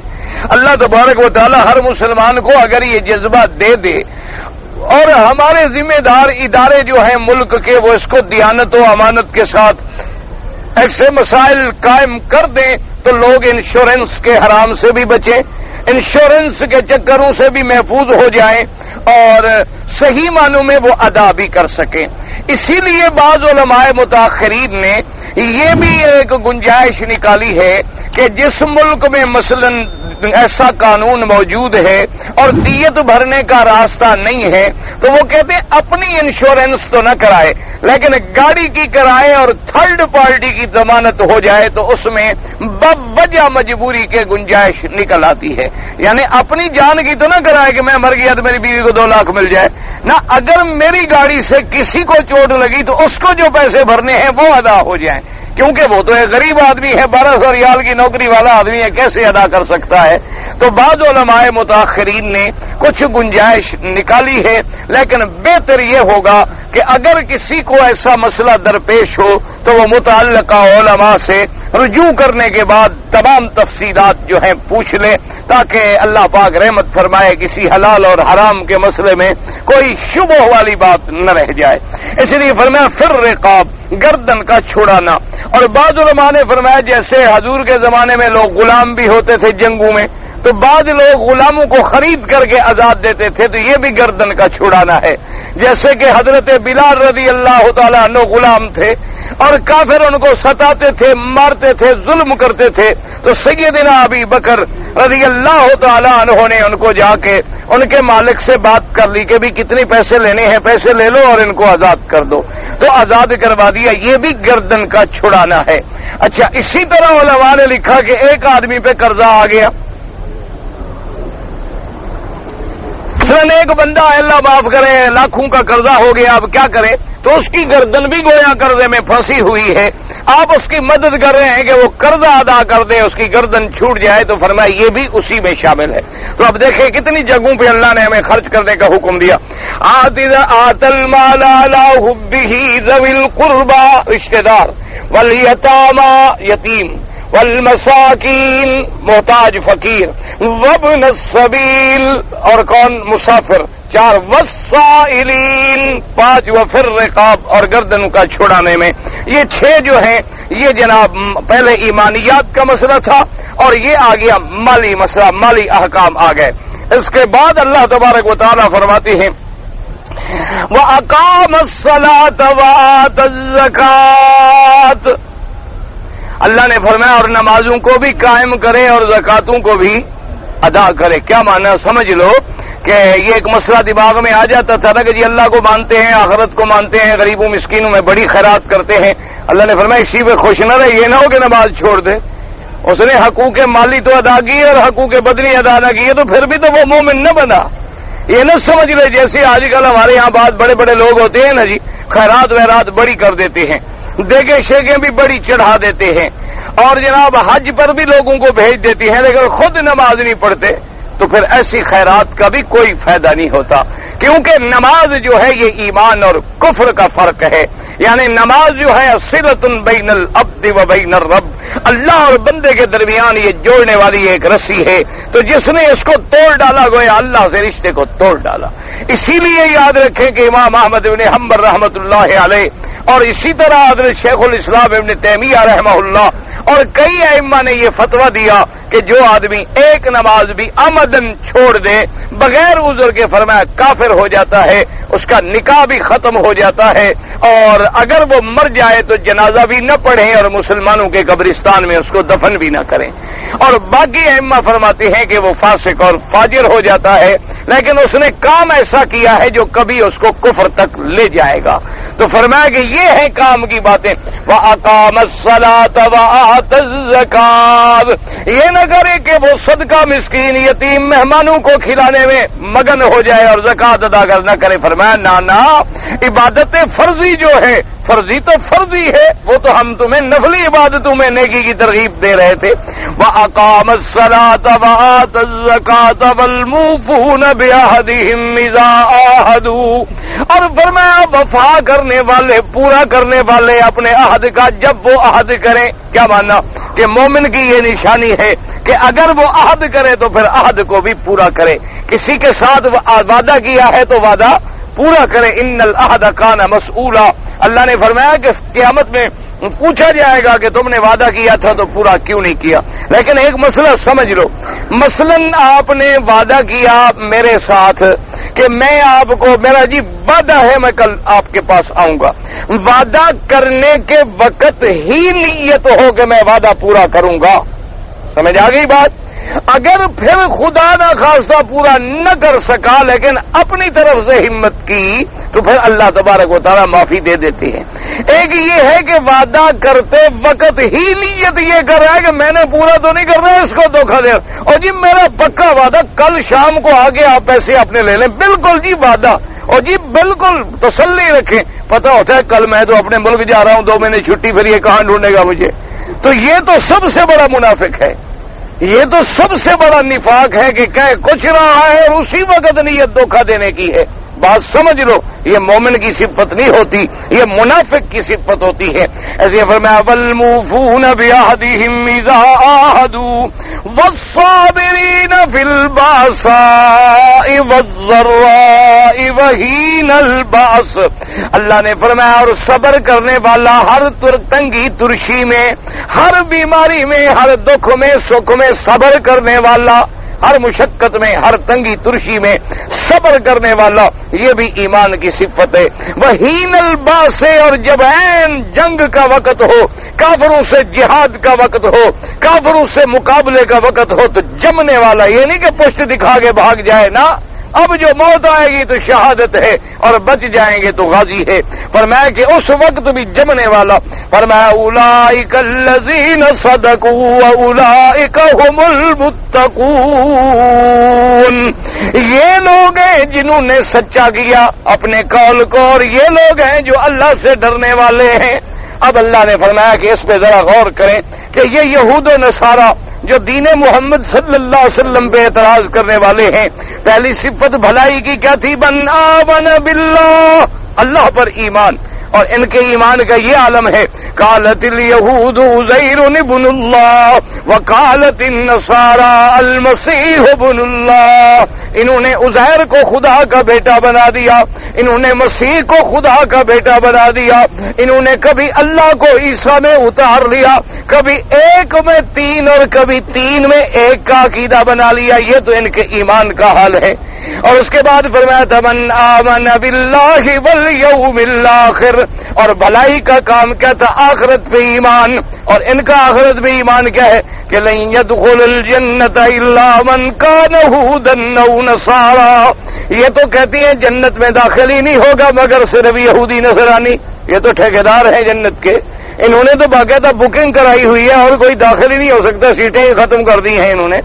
اللہ تبارک و تعالیٰ ہر مسلمان کو اگر یہ جذبہ دے دے اور ہمارے ذمہ دار ادارے جو ہیں ملک کے وہ اس کو دیانت و امانت کے ساتھ ایسے مسائل قائم کر دیں تو لوگ انشورنس کے حرام سے بھی بچیں، انشورنس کے چکروں سے بھی محفوظ ہو جائیں اور صحیح معنوں میں وہ ادا بھی کر سکیں۔ اسی لیے بعض علماء متاخرین نے یہ بھی ایک گنجائش نکالی ہے کہ جس ملک میں مثلا ایسا قانون موجود ہے اور دیت بھرنے کا راستہ نہیں ہے تو وہ کہتے ہیں اپنی انشورنس تو نہ کرائے لیکن گاڑی کی کرائے اور تھرڈ پارٹی کی ضمانت ہو جائے تو اس میں بوجہ مجبوری کے گنجائش نکل آتی ہے۔ یعنی اپنی جان کی تو نہ کرائے کہ میں مر گیا تو میری بیوی کو 2 لاکھ مل جائے نہ، اگر میری گاڑی سے کسی کو چوٹ لگی تو اس کو جو پیسے بھرنے ہیں وہ ادا ہو جائیں، کیونکہ وہ تو ایک غریب آدمی ہے، 1200 ریال کی نوکری والا آدمی ہے، کیسے ادا کر سکتا ہے؟ تو بعض علماء متاخرین نے کچھ گنجائش نکالی ہے، لیکن بہتر یہ ہوگا کہ اگر کسی کو ایسا مسئلہ درپیش ہو تو وہ متعلقہ علماء سے رجوع کرنے کے بعد تمام تفصیلات جو ہیں پوچھ لے تاکہ اللہ پاک رحمت فرمائے، کسی حلال اور حرام کے مسئلے میں کوئی شبہ والی بات نہ رہ جائے۔ اس لیے فرمایا فر رقاب، گردن کا چھڑانا۔ اور بعض علماء نے فرمایا جیسے حضور کے زمانے میں لوگ غلام بھی ہوتے تھے جنگوں میں تو بعض لوگ غلاموں کو خرید کر کے آزاد دیتے تھے، تو یہ بھی گردن کا چھڑانا ہے۔ جیسے کہ حضرت بلال رضی اللہ تعالیٰ عنہ غلام تھے اور کافر ان کو ستاتے تھے، مارتے تھے، ظلم کرتے تھے، تو سیدنا ابی بکر رضی اللہ تعالیٰ عنہ نے ان کو جا کے ان کے مالک سے بات کر لی کہ بھی کتنے پیسے لینے ہیں، پیسے لے لو اور ان کو آزاد کر دو، تو آزاد کروا دیا۔ یہ بھی گردن کا چھڑانا ہے۔ اچھا، اسی طرح علماء نے لکھا کہ ایک آدمی پہ قرضہ آ گیا، ایک بندہ اللہ معاف کرے لاکھوں کا قرضہ ہو گیا، اب کیا کرے؟ تو اس کی گردن بھی گویا قرضے میں پھنسی ہوئی ہے، آپ اس کی مدد کر رہے ہیں کہ وہ قرضہ ادا کر دے، اس کی گردن چھوٹ جائے، تو فرمایا یہ بھی اسی میں شامل ہے۔ تو اب دیکھیں کتنی جگہوں پہ اللہ نے ہمیں خرچ کرنے کا حکم دیا۔ آت المال علی حبہ ذوی القربى، رشتہ دار، والیتامی، یتیم، والمساکین، محتاج فقیر، وابن السبیل، اور کون؟ مسافر، 4، والسائلین، 5، وفر رقاب، اور گردن کا چھڑانے میں۔ یہ 6 جو ہیں یہ جناب پہلے ایمانیات کا مسئلہ تھا اور یہ آ گیا مالی مسئلہ، مالی احکام آ گئے۔ اس کے بعد اللہ تبارک و تعالیٰ فرماتے ہیں وَأَقَامَ الصَّلَاةَ وَآتَى الزَّكَاةَ، اللہ نے فرمایا اور نمازوں کو بھی قائم کرے اور زکاتوں کو بھی ادا کرے۔ کیا معنی؟ سمجھ لو کہ یہ ایک مسئلہ دماغ میں آ جاتا تھا نا کہ جی اللہ کو مانتے ہیں، آخرت کو مانتے ہیں، غریبوں مسکینوں میں بڑی خیرات کرتے ہیں، اللہ نے فرمایا اسی پہ خوش نہ رہے، یہ نہ ہو کہ نماز چھوڑ دے۔ اس نے حقوق مالی تو ادا کیے اور حقوق بدنی ادا نہ کیے تو پھر بھی تو وہ مومن نہ بنا۔ یہ نہ سمجھ لے جیسے آج کل ہمارے یہاں بات بڑے بڑے لوگ ہوتے ہیں نا جی، خیرات ویرات بڑی کر دیتے ہیں، دیگیں شیگیں بھی بڑی چڑھا دیتے ہیں اور جناب حج پر بھی لوگوں کو بھیج دیتی ہیں، لیکن خود نماز نہیں پڑھتے، تو پھر ایسی خیرات کا بھی کوئی فائدہ نہیں ہوتا، کیونکہ نماز جو ہے یہ ایمان اور کفر کا فرق ہے۔ یعنی نماز جو ہے صلۃ بین العبد و بین الرب، اللہ اور بندے کے درمیان یہ جوڑنے والی ایک رسی ہے، تو جس نے اس کو توڑ ڈالا گویا اللہ سے رشتے کو توڑ ڈالا۔ اسی لیے یاد رکھیں کہ امام احمد بن حنبل رحمۃ اللہ علیہ اور اسی طرح حضرت شیخ الاسلام ابن تیمیہ رحمہ اللہ اور کئی ائمہ نے یہ فتویٰ دیا کہ جو آدمی ایک نماز بھی عمدن چھوڑ دے بغیر عذر کے، فرمایا کافر ہو جاتا ہے، اس کا نکاح بھی ختم ہو جاتا ہے، اور اگر وہ مر جائے تو جنازہ بھی نہ پڑھیں اور مسلمانوں کے قبرستان میں اس کو دفن بھی نہ کریں۔ اور باقی ائمہ فرماتے ہیں کہ وہ فاسق اور فاجر ہو جاتا ہے، لیکن اس نے کام ایسا کیا ہے جو کبھی اس کو کفر تک لے جائے گا۔ تو فرمایا کہ یہ ہے کام کی باتیں۔ وَأَقَامَ الصَّلَاةَ وَآتَى الزَّكَاةَ، یہ نہ کرے کہ وہ صدقہ مسکین یتیم مہمانوں کو کھلانے میں مگن ہو جائے اور زکات ادا نہ کرے۔ فرمایا نا عبادت فرضی جو ہے فرضی تو فرضی ہے، وہ تو ہم تمہیں نفلی عبادتوں میں نیکی کی ترغیب دے رہے تھے۔ وَأَقَامَ الصَّلَاةَ وَآتَى الزَّكَاةَ وَالْمُوفُونَ بِعَهْدِهِمْ إِذَا عَاهَدُوا، اور فرمایا وفا کرنے والے، پورا کرنے والے اپنے عہد کا جب وہ عہد کریں۔ کیا ماننا کہ مومن کی یہ نشانی ہے کہ اگر وہ عہد کرے تو پھر عہد کو بھی پورا کرے، کسی کے ساتھ وعدہ کیا ہے تو وعدہ پورا کرے۔ ان العہد کان مسئولا، اللہ نے فرمایا کہ قیامت میں پوچھا جائے گا کہ تم نے وعدہ کیا تھا تو پورا کیوں نہیں کیا۔ لیکن ایک مسئلہ سمجھ لو، مثلا آپ نے وعدہ کیا میرے ساتھ کہ میں آپ کو، میرا جی وعدہ ہے میں کل آپ کے پاس آؤں گا، وعدہ کرنے کے وقت ہی نیت ہو کہ میں وعدہ پورا کروں گا، سمجھ آ گئی بات؟ اگر پھر خدا نہ خواستہ پورا نہ کر سکا لیکن اپنی طرف سے ہمت کی تو پھر اللہ تبارک و تعالیٰ معافی دے دیتے ہیں۔ ایک یہ ہے کہ وعدہ کرتے وقت ہی نیت یہ کر رہا ہے کہ میں نے پورا تو نہیں کرنا، اس کو دھوکہ دے، اور جی میرا پکا وعدہ کل شام کو آگے آپ پیسے اپنے لے لیں، بالکل جی وعدہ، اور جی بالکل تسلی رکھیں، پتہ ہوتا ہے کل میں تو اپنے ملک جا رہا ہوں، 2 مہینے چھٹی، پھر یہ کہاں ڈھونڈے گا مجھے؟ تو یہ تو سب سے بڑا منافق ہے، یہ تو سب سے بڑا نفاق ہے کہ کہہ کچھ رہا ہے اور اسی وقت نیت دھوکہ دینے کی ہے۔ بات سمجھ لو، یہ مومن کی صفت نہیں ہوتی، یہ منافق کی صفت ہوتی ہے۔ ایسے فرمایا والموفون بعہدہم اذا عاہدوا والصابرین فی الباساء والضراء وحین الباس، اللہ نے فرمایا اور صبر کرنے والا ہر تنگی ترشی میں، ہر بیماری میں، ہر دکھ میں، سکھ میں صبر کرنے والا، ہر مشقت میں، ہر تنگی ترشی میں صبر کرنے والا، یہ بھی ایمان کی صفت ہے۔ وحین الباس، اور جب عین جنگ کا وقت ہو، کافروں سے جہاد کا وقت ہو، کافروں سے مقابلے کا وقت ہو تو جمنے والا، یہ نہیں کہ پشت دکھا کے بھاگ جائے نا، اب جو موت آئے گی تو شہادت ہے اور بچ جائیں گے تو غازی ہے۔ فرمایا کہ اس وقت بھی جمنے والا، فرمایا اولئک الذین صدقوا واولئک هم المتقون، یہ لوگ ہیں جنہوں نے سچا کیا اپنے قول کو، اور یہ لوگ ہیں جو اللہ سے ڈرنے والے ہیں۔ اب اللہ نے فرمایا کہ اس پہ ذرا غور کریں کہ یہ یہود و نصارہ جو دین محمد صلی اللہ علیہ وسلم پہ اعتراض کرنے والے ہیں، پہلی صفت بھلائی کی کیا تھی؟ من آمن باللہ، اللہ پر ایمان، اور ان کے ایمان کا یہ عالم ہے قالت الیہود عزیر ابن اللہ وقالت النصارى المسیح ابن اللہ، انہوں نے عزیر کو خدا کا بیٹا بنا دیا، انہوں نے مسیح کو خدا کا بیٹا بنا دیا، انہوں نے کبھی اللہ کو عیسیٰ میں اتار لیا، کبھی ایک میں 3 اور کبھی 3 میں 1 کا عقیدہ بنا لیا، یہ تو ان کے ایمان کا حال ہے۔ اور اس کے بعد فرمایا تھا من آمن باللہ والیوم الآخر، اور بھلائی کا کام کیا تھا؟ آخرت پہ ایمان، اور ان کا آخرت پہ ایمان کیا ہے کہ لن يدخل الجنت الا من کان یہودا او نصارى، یہ تو کہتی ہیں جنت میں داخل ہی نہیں ہوگا مگر صرف یہودی نصرانی، یہ تو ٹھیکیدار ہیں جنت کے، انہوں نے تو باقاعدہ بکنگ کرائی ہوئی ہے اور کوئی داخل ہی نہیں ہو سکتا، سیٹیں ہی ختم کر دی ہیں انہوں نے۔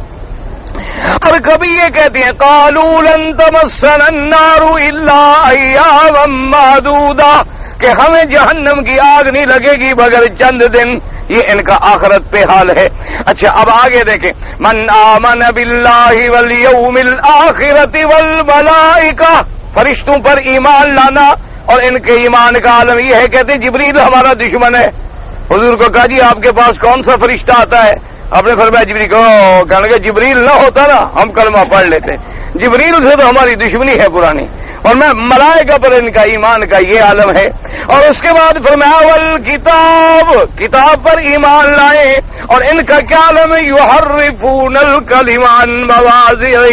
اور کبھی یہ کہتے ہیں قالوا لن تمسنا النار الا ایاما معدودا، کہ ہمیں جہنم کی آگ نہیں لگے گی مگر چند دن، یہ ان کا آخرت پہ حال ہے۔ اچھا اب آگے دیکھیں، من آمن باللہ والیوم الآخرۃ والملائکہ، فرشتوں پر ایمان لانا، اور ان کے ایمان کا عالم یہ ہے، کہتے ہیں جبریل ہمارا دشمن ہے۔ حضور کو کہا جی آپ کے پاس کون سا فرشتہ آتا ہے؟ آپ نے فرمایا جبریل کو، کہنے لگے جبریل نہ ہوتا نا ہم کلمہ پڑھ لیتے، جبریل سے تو ہماری دشمنی ہے پرانی، اور میں ملائکہ پر ان کا ایمان کا یہ عالم ہے۔ اور اس کے بعد فرمایا والکتاب، کتاب پر ایمان لائیں، اور ان کا کیا عالم ہے؟ یحرفون الکلم عن مواضعہ،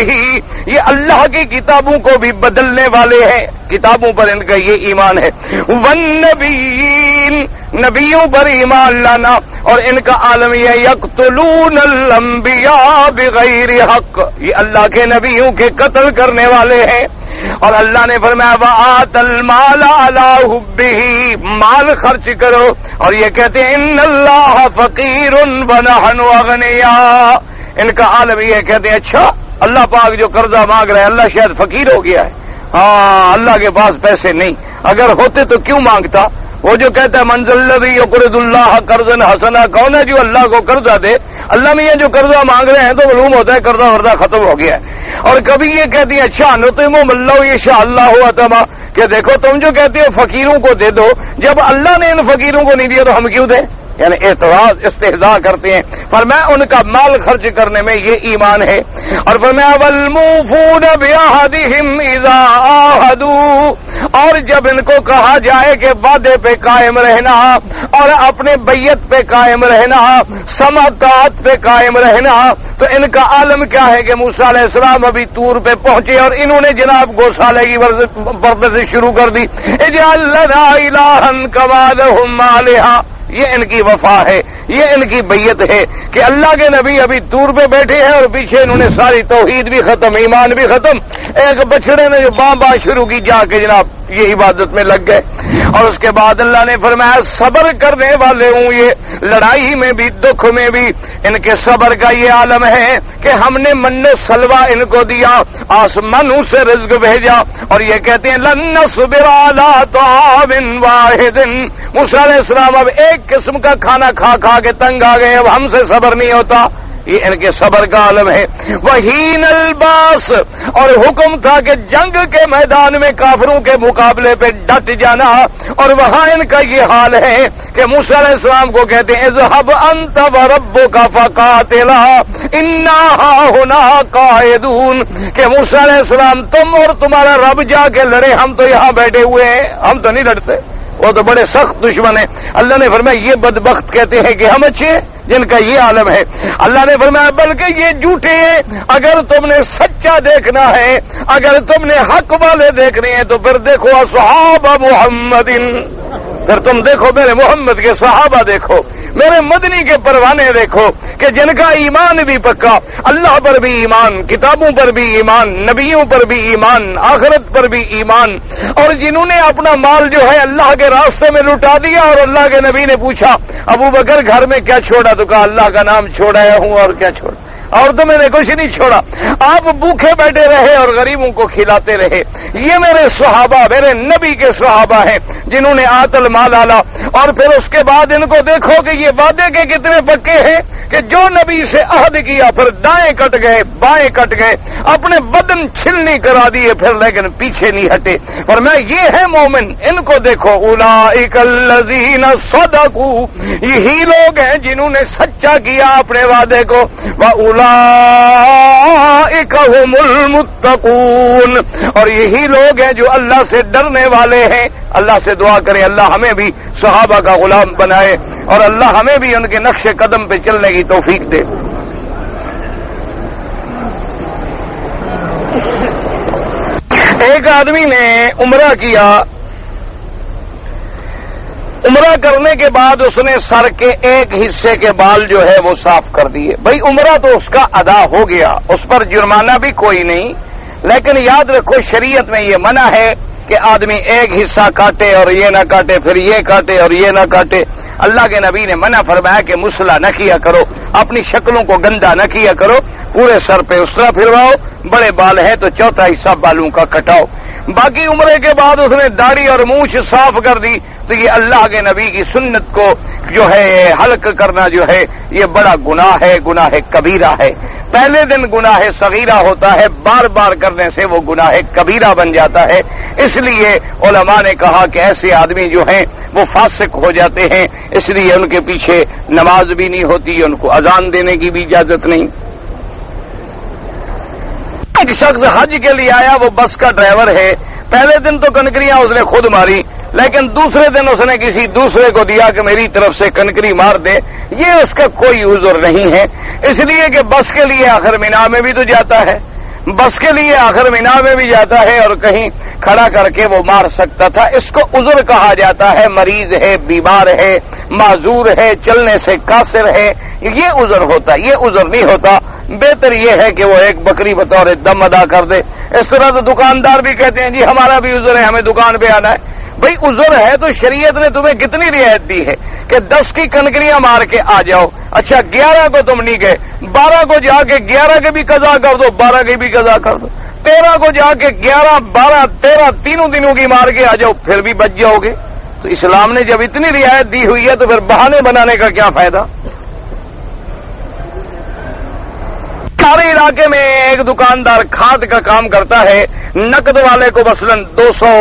یہ اللہ کی کتابوں کو بھی بدلنے والے ہیں، کتابوں پر ان کا یہ ایمان ہے۔ والنبیین، نبیوں پر ایمان لانا، اور ان کا عالم یہ یقتلون الانبیاء بغیر حق، یہ اللہ کے نبیوں کے قتل کرنے والے ہیں۔ اور اللہ نے فرمایا وآت المال علی حبہ، مال خرچ کرو، اور یہ کہتے ہیں ان اللہ فقیر ونحن اغنیاء، ان کا عالم یہ کہتے ہیں اچھا اللہ پاک جو قرضہ مانگ رہا ہے اللہ شاید فقیر ہو گیا ہے، ہاں اللہ کے پاس پیسے نہیں، اگر ہوتے تو کیوں مانگتا؟ وہ جو کہتا ہے منزل الذی یقرض اللہ قرضا حسنا، کون ہے جو اللہ کو قرضہ دے؟ اللہ میں یہ جو قرضہ مانگ رہے ہیں تو معلوم ہوتا ہے قرضہ ورضہ ختم ہو گیا ہے۔ اور کبھی یہ کہتی ہیں اچھا نطعم اللہ یشاء اللہ عطما، کہ دیکھو تم جو کہتے ہو فقیروں کو دے دو، جب اللہ نے ان فقیروں کو نہیں دیا تو ہم کیوں دیں؟ یعنی اعتراض استہزاء کرتے ہیں۔ فرمایا ان کا مال خرچ کرنے میں یہ ایمان ہے۔ اور فرمایا والموفون بعہدہم اذا عاہدوا، اور جب ان کو کہا جائے کہ وعدے پہ قائم رہنا اور اپنے بیعت پہ قائم رہنا، سماعت پہ قائم رہنا، تو ان کا عالم کیا ہے کہ موسیٰ علیہ السلام ابھی طور پہ پہنچے اور انہوں نے جناب گوسالے کی ورزش شروع کر دی۔ اجعل لنا الہا کما لہم آلہہ، یہ ان کی وفا ہے، یہ ان کی بیعت ہے کہ اللہ کے نبی ابھی طور پہ بیٹھے ہیں اور پیچھے انہوں نے ساری توحید بھی ختم، ایمان بھی ختم، ایک بچڑے نے جو باں شروع کی جا کے جناب یہ عبادت میں لگ گئے۔ اور اس کے بعد اللہ نے فرمایا صبر کرنے والے ہوں، یہ لڑائی میں بھی دکھ میں بھی ان کے صبر کا یہ عالم ہے کہ ہم نے من و سلوہ ان کو دیا، آسمانوں سے رزق بھیجا، اور یہ کہتے ہیں لن نصبر علی طعام واحد، موسیٰ علیہ السلام اب ایک قسم کا کھانا کھا کھا کے تنگ آ گئے، اب ہم سے صبر نہیں ہوتا، یہ ان کے صبر کا عالم ہے۔ وحین الباس، اور حکم تھا کہ جنگ کے میدان میں کافروں کے مقابلے پہ ڈٹ جانا، اور وہاں ان کا یہ حال ہے کہ موسیٰ علیہ السلام کو کہتے ہیں اذهب انت وربک فقاتلا انا ہاہنا قاعدون، کہ موسیٰ علیہ السلام تم اور تمہارا رب جا کے لڑے، ہم تو یہاں بیٹھے ہوئے ہیں، ہم تو نہیں لڑتے، وہ تو بڑے سخت دشمن ہیں۔ اللہ نے فرمایا یہ بدبخت کہتے ہیں کہ ہم اچھے ہیں، جن کا یہ عالم ہے۔ اللہ نے فرمایا بلکہ یہ جھوٹے ہیں، اگر تم نے سچا دیکھنا ہے، اگر تم نے حق والے دیکھنے ہیں تو پھر دیکھو اصحاب محمد، پھر تم دیکھو میرے محمد کے صحابہ، دیکھو میرے مدنی کے پروانے دیکھو کہ جن کا ایمان بھی پکا، اللہ پر بھی ایمان، کتابوں پر بھی ایمان، نبیوں پر بھی ایمان، آخرت پر بھی ایمان، اور جنہوں نے اپنا مال جو ہے اللہ کے راستے میں لٹا دیا، اور اللہ کے نبی نے پوچھا ابو بکر گھر میں کیا چھوڑا؟ تو کہا اللہ کا نام چھوڑایا ہوں، اور کیا چھوڑا؟ اور تو میں نے کچھ نہیں چھوڑا، آپ بھوکے بیٹھے رہے اور غریبوں کو کھلاتے رہے۔ یہ میرے صحابہ، میرے نبی کے صحابہ ہیں جنہوں نے آتل مال آلا۔ اور پھر اس کے بعد ان کو دیکھو کہ یہ وعدے کے کتنے پکے ہیں کہ جو نبی سے عہد کیا پھر دائیں کٹ گئے، بائیں کٹ گئے، اپنے بدن چھلنی کرا دیے پھر، لیکن پیچھے نہیں ہٹے۔ اور میں یہ ہے مومن، ان کو دیکھو اولئک الذین صدقوا، یہی لوگ ہیں جنہوں نے سچا کیا اپنے وعدے کو، وَأُولَئِكَ هُمُ الْمُتَّقُونَ، اور یہی لوگ ہیں جو اللہ سے ڈرنے والے ہیں۔ اللہ سے دعا کریں اللہ ہمیں بھی صحابہ کا غلام بنائے، اور اللہ ہمیں بھی ان کے نقش قدم پہ چلنے کی توفیق دے۔ ایک آدمی نے عمرہ کیا، عمرہ کرنے کے بعد اس نے سر کے ایک حصے کے بال جو ہے وہ صاف کر دیے۔ بھئی عمرہ تو اس کا ادا ہو گیا، اس پر جرمانہ بھی کوئی نہیں، لیکن یاد رکھو شریعت میں یہ منع ہے کہ آدمی ایک حصہ کاٹے اور یہ نہ کاٹے، پھر یہ کاٹے اور یہ نہ کاٹے۔ اللہ کے نبی نے منع فرمایا کہ مسلح نہ کیا کرو، اپنی شکلوں کو گندا نہ کیا کرو، پورے سر پہ اس طرح پھرواؤ، بڑے بال ہیں تو چوتھا حصہ بالوں کا کٹاؤ۔ باقی عمرے کے بعد اس نے داڑھی اور مونچھ صاف کر دی، تو یہ اللہ کے نبی کی سنت کو جو ہے حلق کرنا جو ہے یہ بڑا گناہ ہے، گناہ کبیرہ ہے۔ پہلے دن گناہ صغیرہ ہوتا ہے، بار بار کرنے سے وہ گناہ کبیرہ بن جاتا ہے۔ اس لیے علماء نے کہا کہ ایسے آدمی جو ہیں وہ فاسق ہو جاتے ہیں، اس لیے ان کے پیچھے نماز بھی نہیں ہوتی، ان کو اذان دینے کی بھی اجازت نہیں۔ ایک شخص حج کے لیے آیا، وہ بس کا ڈرائیور ہے، پہلے دن تو کنکریاں اس نے خود ماری، لیکن دوسرے دن اس نے کسی دوسرے کو دیا کہ میری طرف سے کنکری مار دے، یہ اس کا کوئی عذر نہیں ہے، اس لیے کہ بس کے لیے آخر مینا میں بھی تو جاتا ہے، بس کے لیے آخر مینا میں بھی جاتا ہے اور کہیں کھڑا کر کے وہ مار سکتا تھا۔ اس کو عذر کہا جاتا ہے، مریض ہے، بیمار ہے، معذور ہے، چلنے سے قاصر ہے، یہ عذر ہوتا ہے، یہ عذر نہیں ہوتا۔ بہتر یہ ہے کہ وہ ایک بکری بطور دم ادا کر دے۔ اس طرح تو دکاندار بھی کہتے ہیں جی ہمارا بھی عذر ہے، ہمیں دکان پہ آنا ہے۔ بھئی عذر ہے تو شریعت نے تمہیں کتنی رعایت دی ہے کہ 10 کی کنکریاں مار کے آ جاؤ، اچھا 11 کو تم نہیں گئے، 12 کو جا کے 11 کے بھی قضا کر دو، 12 کی بھی قضا کر دو، 13 کو جا کے 11 12 13 تینوں دنوں کی مار کے آ جاؤ، پھر بھی بچ جاؤ گے۔ تو اسلام نے جب اتنی رعایت دی ہوئی ہے تو پھر بہانے بنانے کا کیا فائدہ؟ سارے علاقے میں ایک دکاندار کھاد کا کام کرتا ہے، نقد والے کو مثلاً 200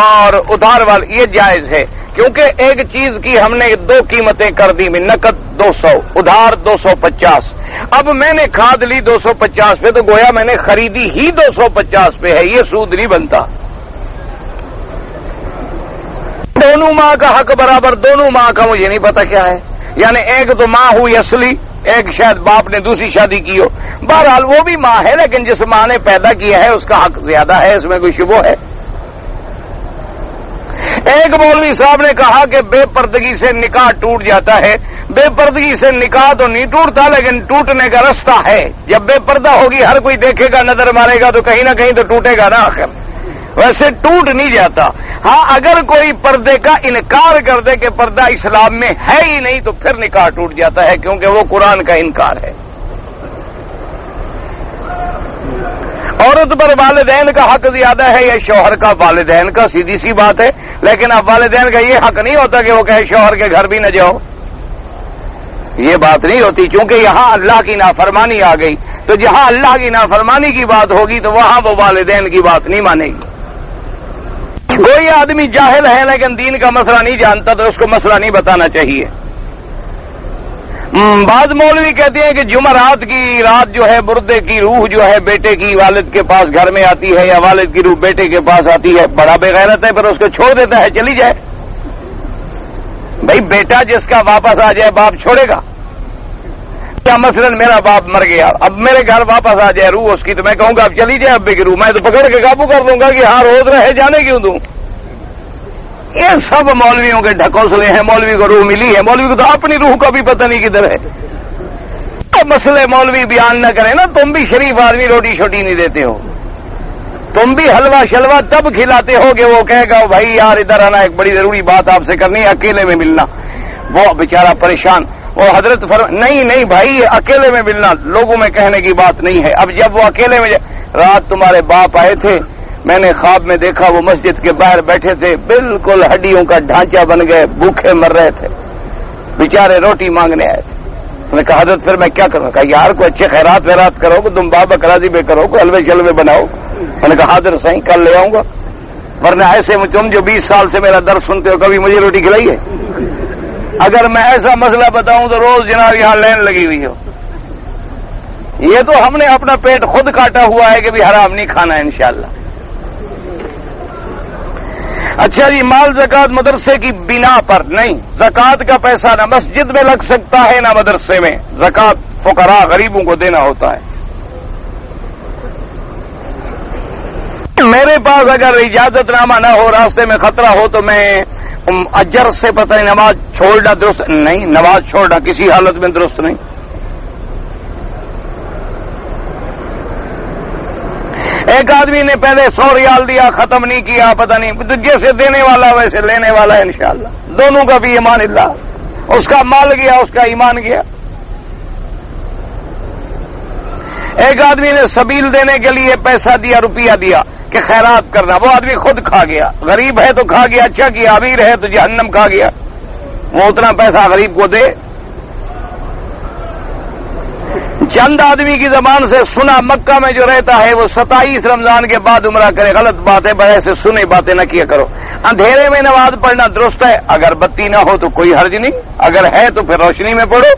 اور ادھار والے یہ جائز ہے، کیونکہ ایک چیز کی ہم نے دو قیمتیں کر دی، نقد 200 ادھار 250۔ اب میں نے کھاد لی 250 پہ تو گویا میں نے خریدی ہی 250 پہ ہے، یہ سود نہیں بنتا۔ دونوں ماں کا حق برابر، دونوں ماں کا مجھے نہیں پتا کیا ہے، یعنی ایک تو ماں ہوئی اصلی، ایک شاید باپ نے دوسری شادی کی ہو، بہرحال وہ بھی ماں ہے، لیکن جس ماں نے پیدا کیا ہے اس کا حق زیادہ ہے، اس میں کوئی شبہ ہے؟ ایک مولوی صاحب نے کہا کہ بے پردگی سے نکاح ٹوٹ جاتا ہے۔ بے پردگی سے نکاح تو نہیں ٹوٹتا، لیکن ٹوٹنے کا رستہ ہے۔ جب بے پردہ ہوگی، ہر کوئی دیکھے گا، نظر مارے گا، تو کہیں نہ کہیں تو ٹوٹے گا نا آخر۔ ویسے ٹوٹ نہیں جاتا۔ ہاں، اگر کوئی پردے کا انکار کر دے کہ پردہ اسلام میں ہے ہی نہیں تو پھر نکاح ٹوٹ جاتا ہے، کیونکہ وہ قرآن کا انکار ہے۔ عورت پر والدین کا حق زیادہ ہے یا شوہر کا؟ والدین کا، سیدھی سی بات ہے، لیکن اب والدین کا یہ حق نہیں ہوتا کہ وہ کہے شوہر کے گھر بھی نہ جاؤ، یہ بات نہیں ہوتی، کیونکہ یہاں اللہ کی نافرمانی آ گئی، تو جہاں اللہ کی نافرمانی کی بات ہوگی تو وہاں وہ والدین کی بات نہیں مانے گی۔ کوئی آدمی جاہل ہے لیکن دین کا مسئلہ نہیں جانتا تو اس کو مسئلہ نہیں بتانا چاہیے۔ بعض مولوی کہتے ہیں کہ جمعرات کی رات جو ہے مردے کی روح جو ہے بیٹے کی والد کے پاس گھر میں آتی ہے، یا والد کی روح بیٹے کے پاس آتی ہے، بڑا بے غیرت ہے، پھر اس کو چھوڑ دیتا ہے، چلی جائے۔ بھائی بیٹا جس کا واپس آ جائے باپ چھوڑے گا کیا؟ مثلا میرا باپ مر گیا، اب میرے گھر واپس آ جائے روح اس کی، تو میں کہوں گا اب چلی جائے ابے کی روح، میں تو پکڑ کے قابو کر لوں گا کہ ہاں روز رہے، جانے کیوں دوں؟ یہ سب مولویوں کے ڈھکوسلے ہیں۔ مولوی کو روح ملی ہے، مولوی کو تو اپنی روح کا بھی پتہ نہیں کدھر ہے۔ مسئلے مولوی بیان نہ کریں نا، تم بھی شریف آدمی روٹی چھوٹی نہیں دیتے ہو، تم بھی حلوہ شلوہ تب کھلاتے ہو کہ وہ کہے گا بھائی یار ادھر آنا، ایک بڑی ضروری بات آپ سے کرنی ہے، اکیلے میں ملنا۔ وہ بیچارہ پریشان، وہ حضرت نہیں بھائی اکیلے میں ملنا لوگوں میں کہنے کی بات نہیں ہے۔ اب جب وہ اکیلے میں رات تمہارے باپ آئے تھے، میں نے خواب میں دیکھا وہ مسجد کے باہر بیٹھے تھے، بالکل ہڈیوں کا ڈھانچہ بن گئے، بھوکے مر رہے تھے، بیچارے روٹی مانگنے آئے تھے۔ میں نے کہا حضرت پھر میں کیا کروں؟ کہا یار کوئی اچھے خیرات ویرات کرو، کہ تم بابا کراضی بے کرو، کوئی حلوے شلوے بناؤ۔ میں نے کہا حاضر صحیح کل لے آؤں گا، ورنہ ایسے تم جو 20 سال سے میرا درد سنتے ہو کبھی مجھے روٹی کھلائی ہے؟ اگر میں ایسا مسئلہ بتاؤں تو روز جناب یہاں لائن لگی ہوئی ہو۔ یہ تو ہم نے اپنا پیٹ خود کاٹا ہوا ہے کہ بھی حرام نہیں کھانا ہے انشاءاللہ۔ اچھا جی، مال زکوٰۃ مدرسے کی بنا پر نہیں، زکوٰۃ کا پیسہ نہ مسجد میں لگ سکتا ہے نہ مدرسے میں، زکوٰۃ فقراء غریبوں کو دینا ہوتا ہے۔ میرے پاس اگر اجازت نامہ نہ ہو، راستے میں خطرہ ہو، تو میں اجر سے پتہ نہیں نماز چھوڑنا درست نہیں، نماز چھوڑنا کسی حالت میں درست نہیں۔ ایک آدمی نے پہلے 100 ریال دیا، ختم نہیں کیا، پتہ نہیں، جیسے دینے والا ویسے لینے والا ہے انشاءاللہ، دونوں کا بھی ایمان اللہ، اس کا مال گیا، اس کا ایمان گیا۔ ایک آدمی نے سبیل دینے کے لیے پیسہ دیا، روپیہ دیا کہ خیرات کرنا، وہ آدمی خود کھا گیا، غریب ہے تو کھا گیا، اچھا کیا، امیر ہے تو جہنم کھا گیا، وہ اتنا پیسہ غریب کو دے۔ چند آدمی کی زبان سے سنا، مکہ میں جو رہتا ہے وہ 27 رمضان کے بعد عمرہ کرے، غلط بات ہے، بڑے سے سنے باتیں نہ کیا کرو۔ اندھیرے میں نماز پڑھنا درست ہے، اگر بتی نہ ہو تو کوئی حرج نہیں، اگر ہے تو پھر روشنی میں پڑھو۔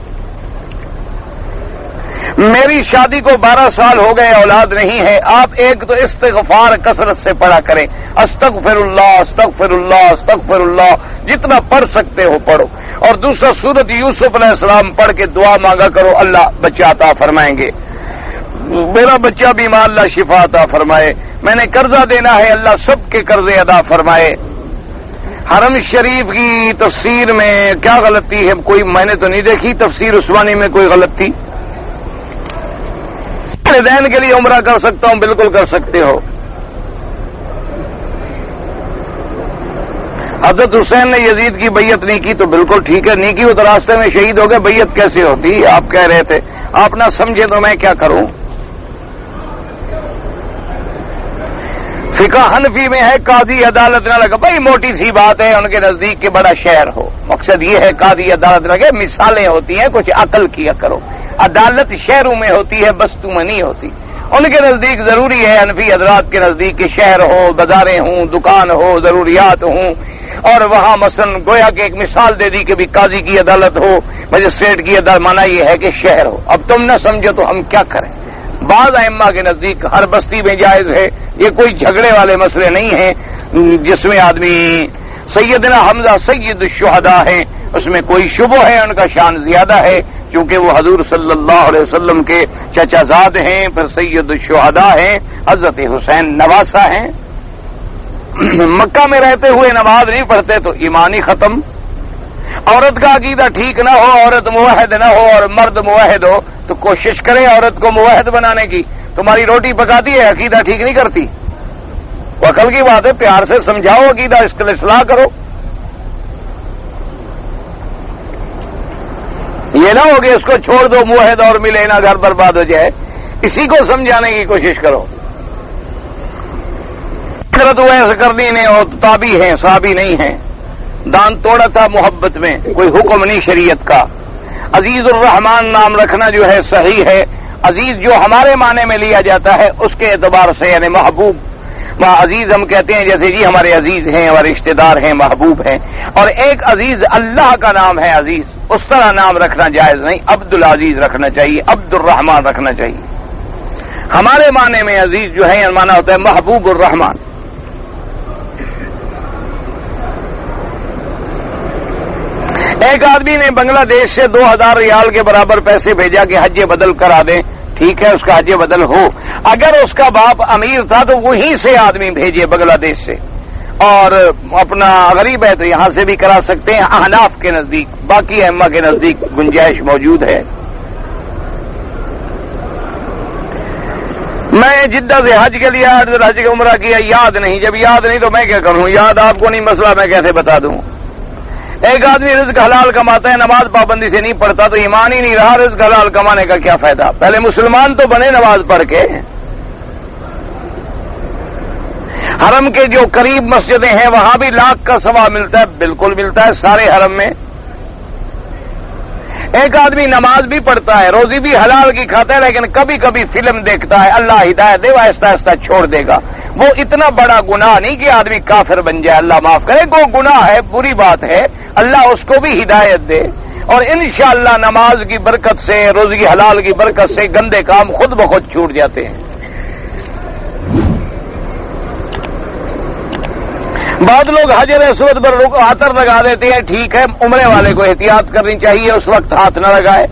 میری شادی کو 12 سال ہو گئے، اولاد نہیں ہے، آپ ایک تو استغفار کثرت سے پڑھا کریں، استغفر اللہ استغفر اللہ استغفر اللہ، جتنا پڑھ سکتے ہو پڑھو، اور دوسرا سورۃ یوسف علیہ السلام پڑھ کے دعا مانگا کرو، اللہ بچہ عطا فرمائیں گے، میرا بچہ بیمار اللہ شفا عطا فرمائے، میں نے قرضہ دینا ہے اللہ سب کے قرضے ادا فرمائے۔ حرم شریف کی تفسیر میں کیا غلطی ہے؟ کوئی میں نے تو نہیں دیکھی تفسیر عثمانی میں کوئی غلطی۔ والدین کے لیے عمرہ کر سکتا ہوں، بالکل کر سکتے ہو۔ حضرت حسین نے یزید کی بیعت نہیں کی تو بالکل ٹھیک ہے، نہیں کی وہ تو راستے میں شہید ہو گئے، بیعت کیسے ہوتی؟ آپ کہہ رہے تھے، آپ نہ سمجھے تو میں کیا کروں۔ فقہ حنفی میں ہے قاضی عدالت نہ لگے، بھائی موٹی سی بات ہے، ان کے نزدیک کہ بڑا شہر ہو، مقصد یہ ہے قاضی عدالت لگے، مثالیں ہوتی ہیں، کچھ عقل کیا کرو، عدالت شہروں میں ہوتی ہے، بستوں میں نہیں ہوتی۔ ان کے نزدیک ضروری ہے، حنفی حضرات کے نزدیک کہ شہر ہو، بازاریں ہوں، دکان ہو، ضروریات ہوں، اور وہاں مثلا گویا کہ ایک مثال دے دی کہ بھی قاضی کی عدالت ہو، مجسٹریٹ کی عدالت، مانا یہ ہے کہ شہر ہو۔ اب تم نہ سمجھو تو ہم کیا کریں؟ بعض ائمہ کے نزدیک ہر بستی میں جائز ہے، یہ کوئی جھگڑے والے مسئلے نہیں ہیں، جس میں آدمی سیدنا حمزہ سید الشہداء ہیں، اس میں کوئی شبہ ہے، ان کا شان زیادہ ہے کیونکہ وہ حضور صلی اللہ علیہ وسلم کے چچا زاد ہیں، پھر سید الشہداء ہیں، حضرت حسین نواسہ ہیں۔ مکہ میں رہتے ہوئے نماز نہیں پڑھتے تو ایمان ہی ختم۔ عورت کا عقیدہ ٹھیک نہ ہو، عورت موحد نہ ہو اور مرد موحد ہو تو کوشش کرے عورت کو موحد بنانے کی۔ تمہاری روٹی پکاتی ہے، عقیدہ ٹھیک نہیں کرتی، وہ عقل کی بات ہے، پیار سے سمجھاؤ، عقیدہ اس کے لیے اصلاح کرو۔ یہ نہ ہو کہ اس کو چھوڑ دو موحد اور ملے نہ، گھر برباد ہو جائے، اسی کو سمجھانے کی کوشش کرو۔ حضرت ویسے کرنی نے اور تابی ہیں، صحابی نہیں ہیں، دان توڑا تھا محبت میں، کوئی حکم نہیں شریعت کا۔ عزیز الرحمان نام رکھنا جو ہے صحیح ہے، عزیز جو ہمارے معنی میں لیا جاتا ہے اس کے اعتبار سے، یعنی محبوب، عزیز ہم کہتے ہیں جیسے جی ہمارے عزیز ہیں، ہمارے رشتے دار ہیں، محبوب ہیں، اور ایک عزیز اللہ کا نام ہے عزیز، اس طرح نام رکھنا جائز نہیں، عبد العزیز رکھنا چاہیے، عبد الرحمان رکھنا چاہیے۔ ہمارے معنی میں عزیز جو ہے معنی ہوتا ہے محبوب الرحمان۔ ایک آدمی نے بنگلہ دیش سے 2000 ریال کے برابر پیسے بھیجا کہ حج بدل کرا دیں، ٹھیک ہے اس کا حج بدل ہو، اگر اس کا باپ امیر تھا تو وہیں سے آدمی بھیجے بنگلہ دیش سے، اور اپنا غریب ہے تو یہاں سے بھی کرا سکتے ہیں، احناف کے نزدیک، باقی ائمہ کے نزدیک گنجائش موجود ہے۔ میں جدہ سے حج کے لیے حج کا عمرہ کیا، یاد نہیں، جب یاد نہیں تو میں کیا کروں، یاد آپ کو نہیں، مسئلہ میں کیسے بتا دوں۔ ایک آدمی رزق حلال کماتا ہے، نماز پابندی سے نہیں پڑھتا تو ایمان ہی نہیں رہا، رزق حلال کمانے کا کیا فائدہ؟ پہلے مسلمان تو بنے نماز پڑھ کے۔ حرم کے جو قریب مسجدیں ہیں وہاں بھی لاکھ کا ثواب ملتا ہے، بالکل ملتا ہے سارے حرم میں۔ ایک آدمی نماز بھی پڑھتا ہے، روزی بھی حلال کی کھاتا ہے، لیکن کبھی کبھی فلم دیکھتا ہے، اللہ ہدایت دے، وہ آہستہ آہستہ چھوڑ دے گا۔ وہ اتنا بڑا گناہ نہیں کہ آدمی کافر بن جائے، اللہ معاف کرے، وہ گناہ ہے، بری بات ہے، اللہ اس کو بھی ہدایت دے، اور انشاءاللہ نماز کی برکت سے، روزی حلال کی برکت سے گندے کام خود بخود چھوٹ جاتے ہیں۔ بعض لوگ حجر اسود پر عطر لگا دیتے ہیں، ٹھیک ہے، عمرے والے کو احتیاط کرنی چاہیے، اس وقت ہاتھ نہ لگائے۔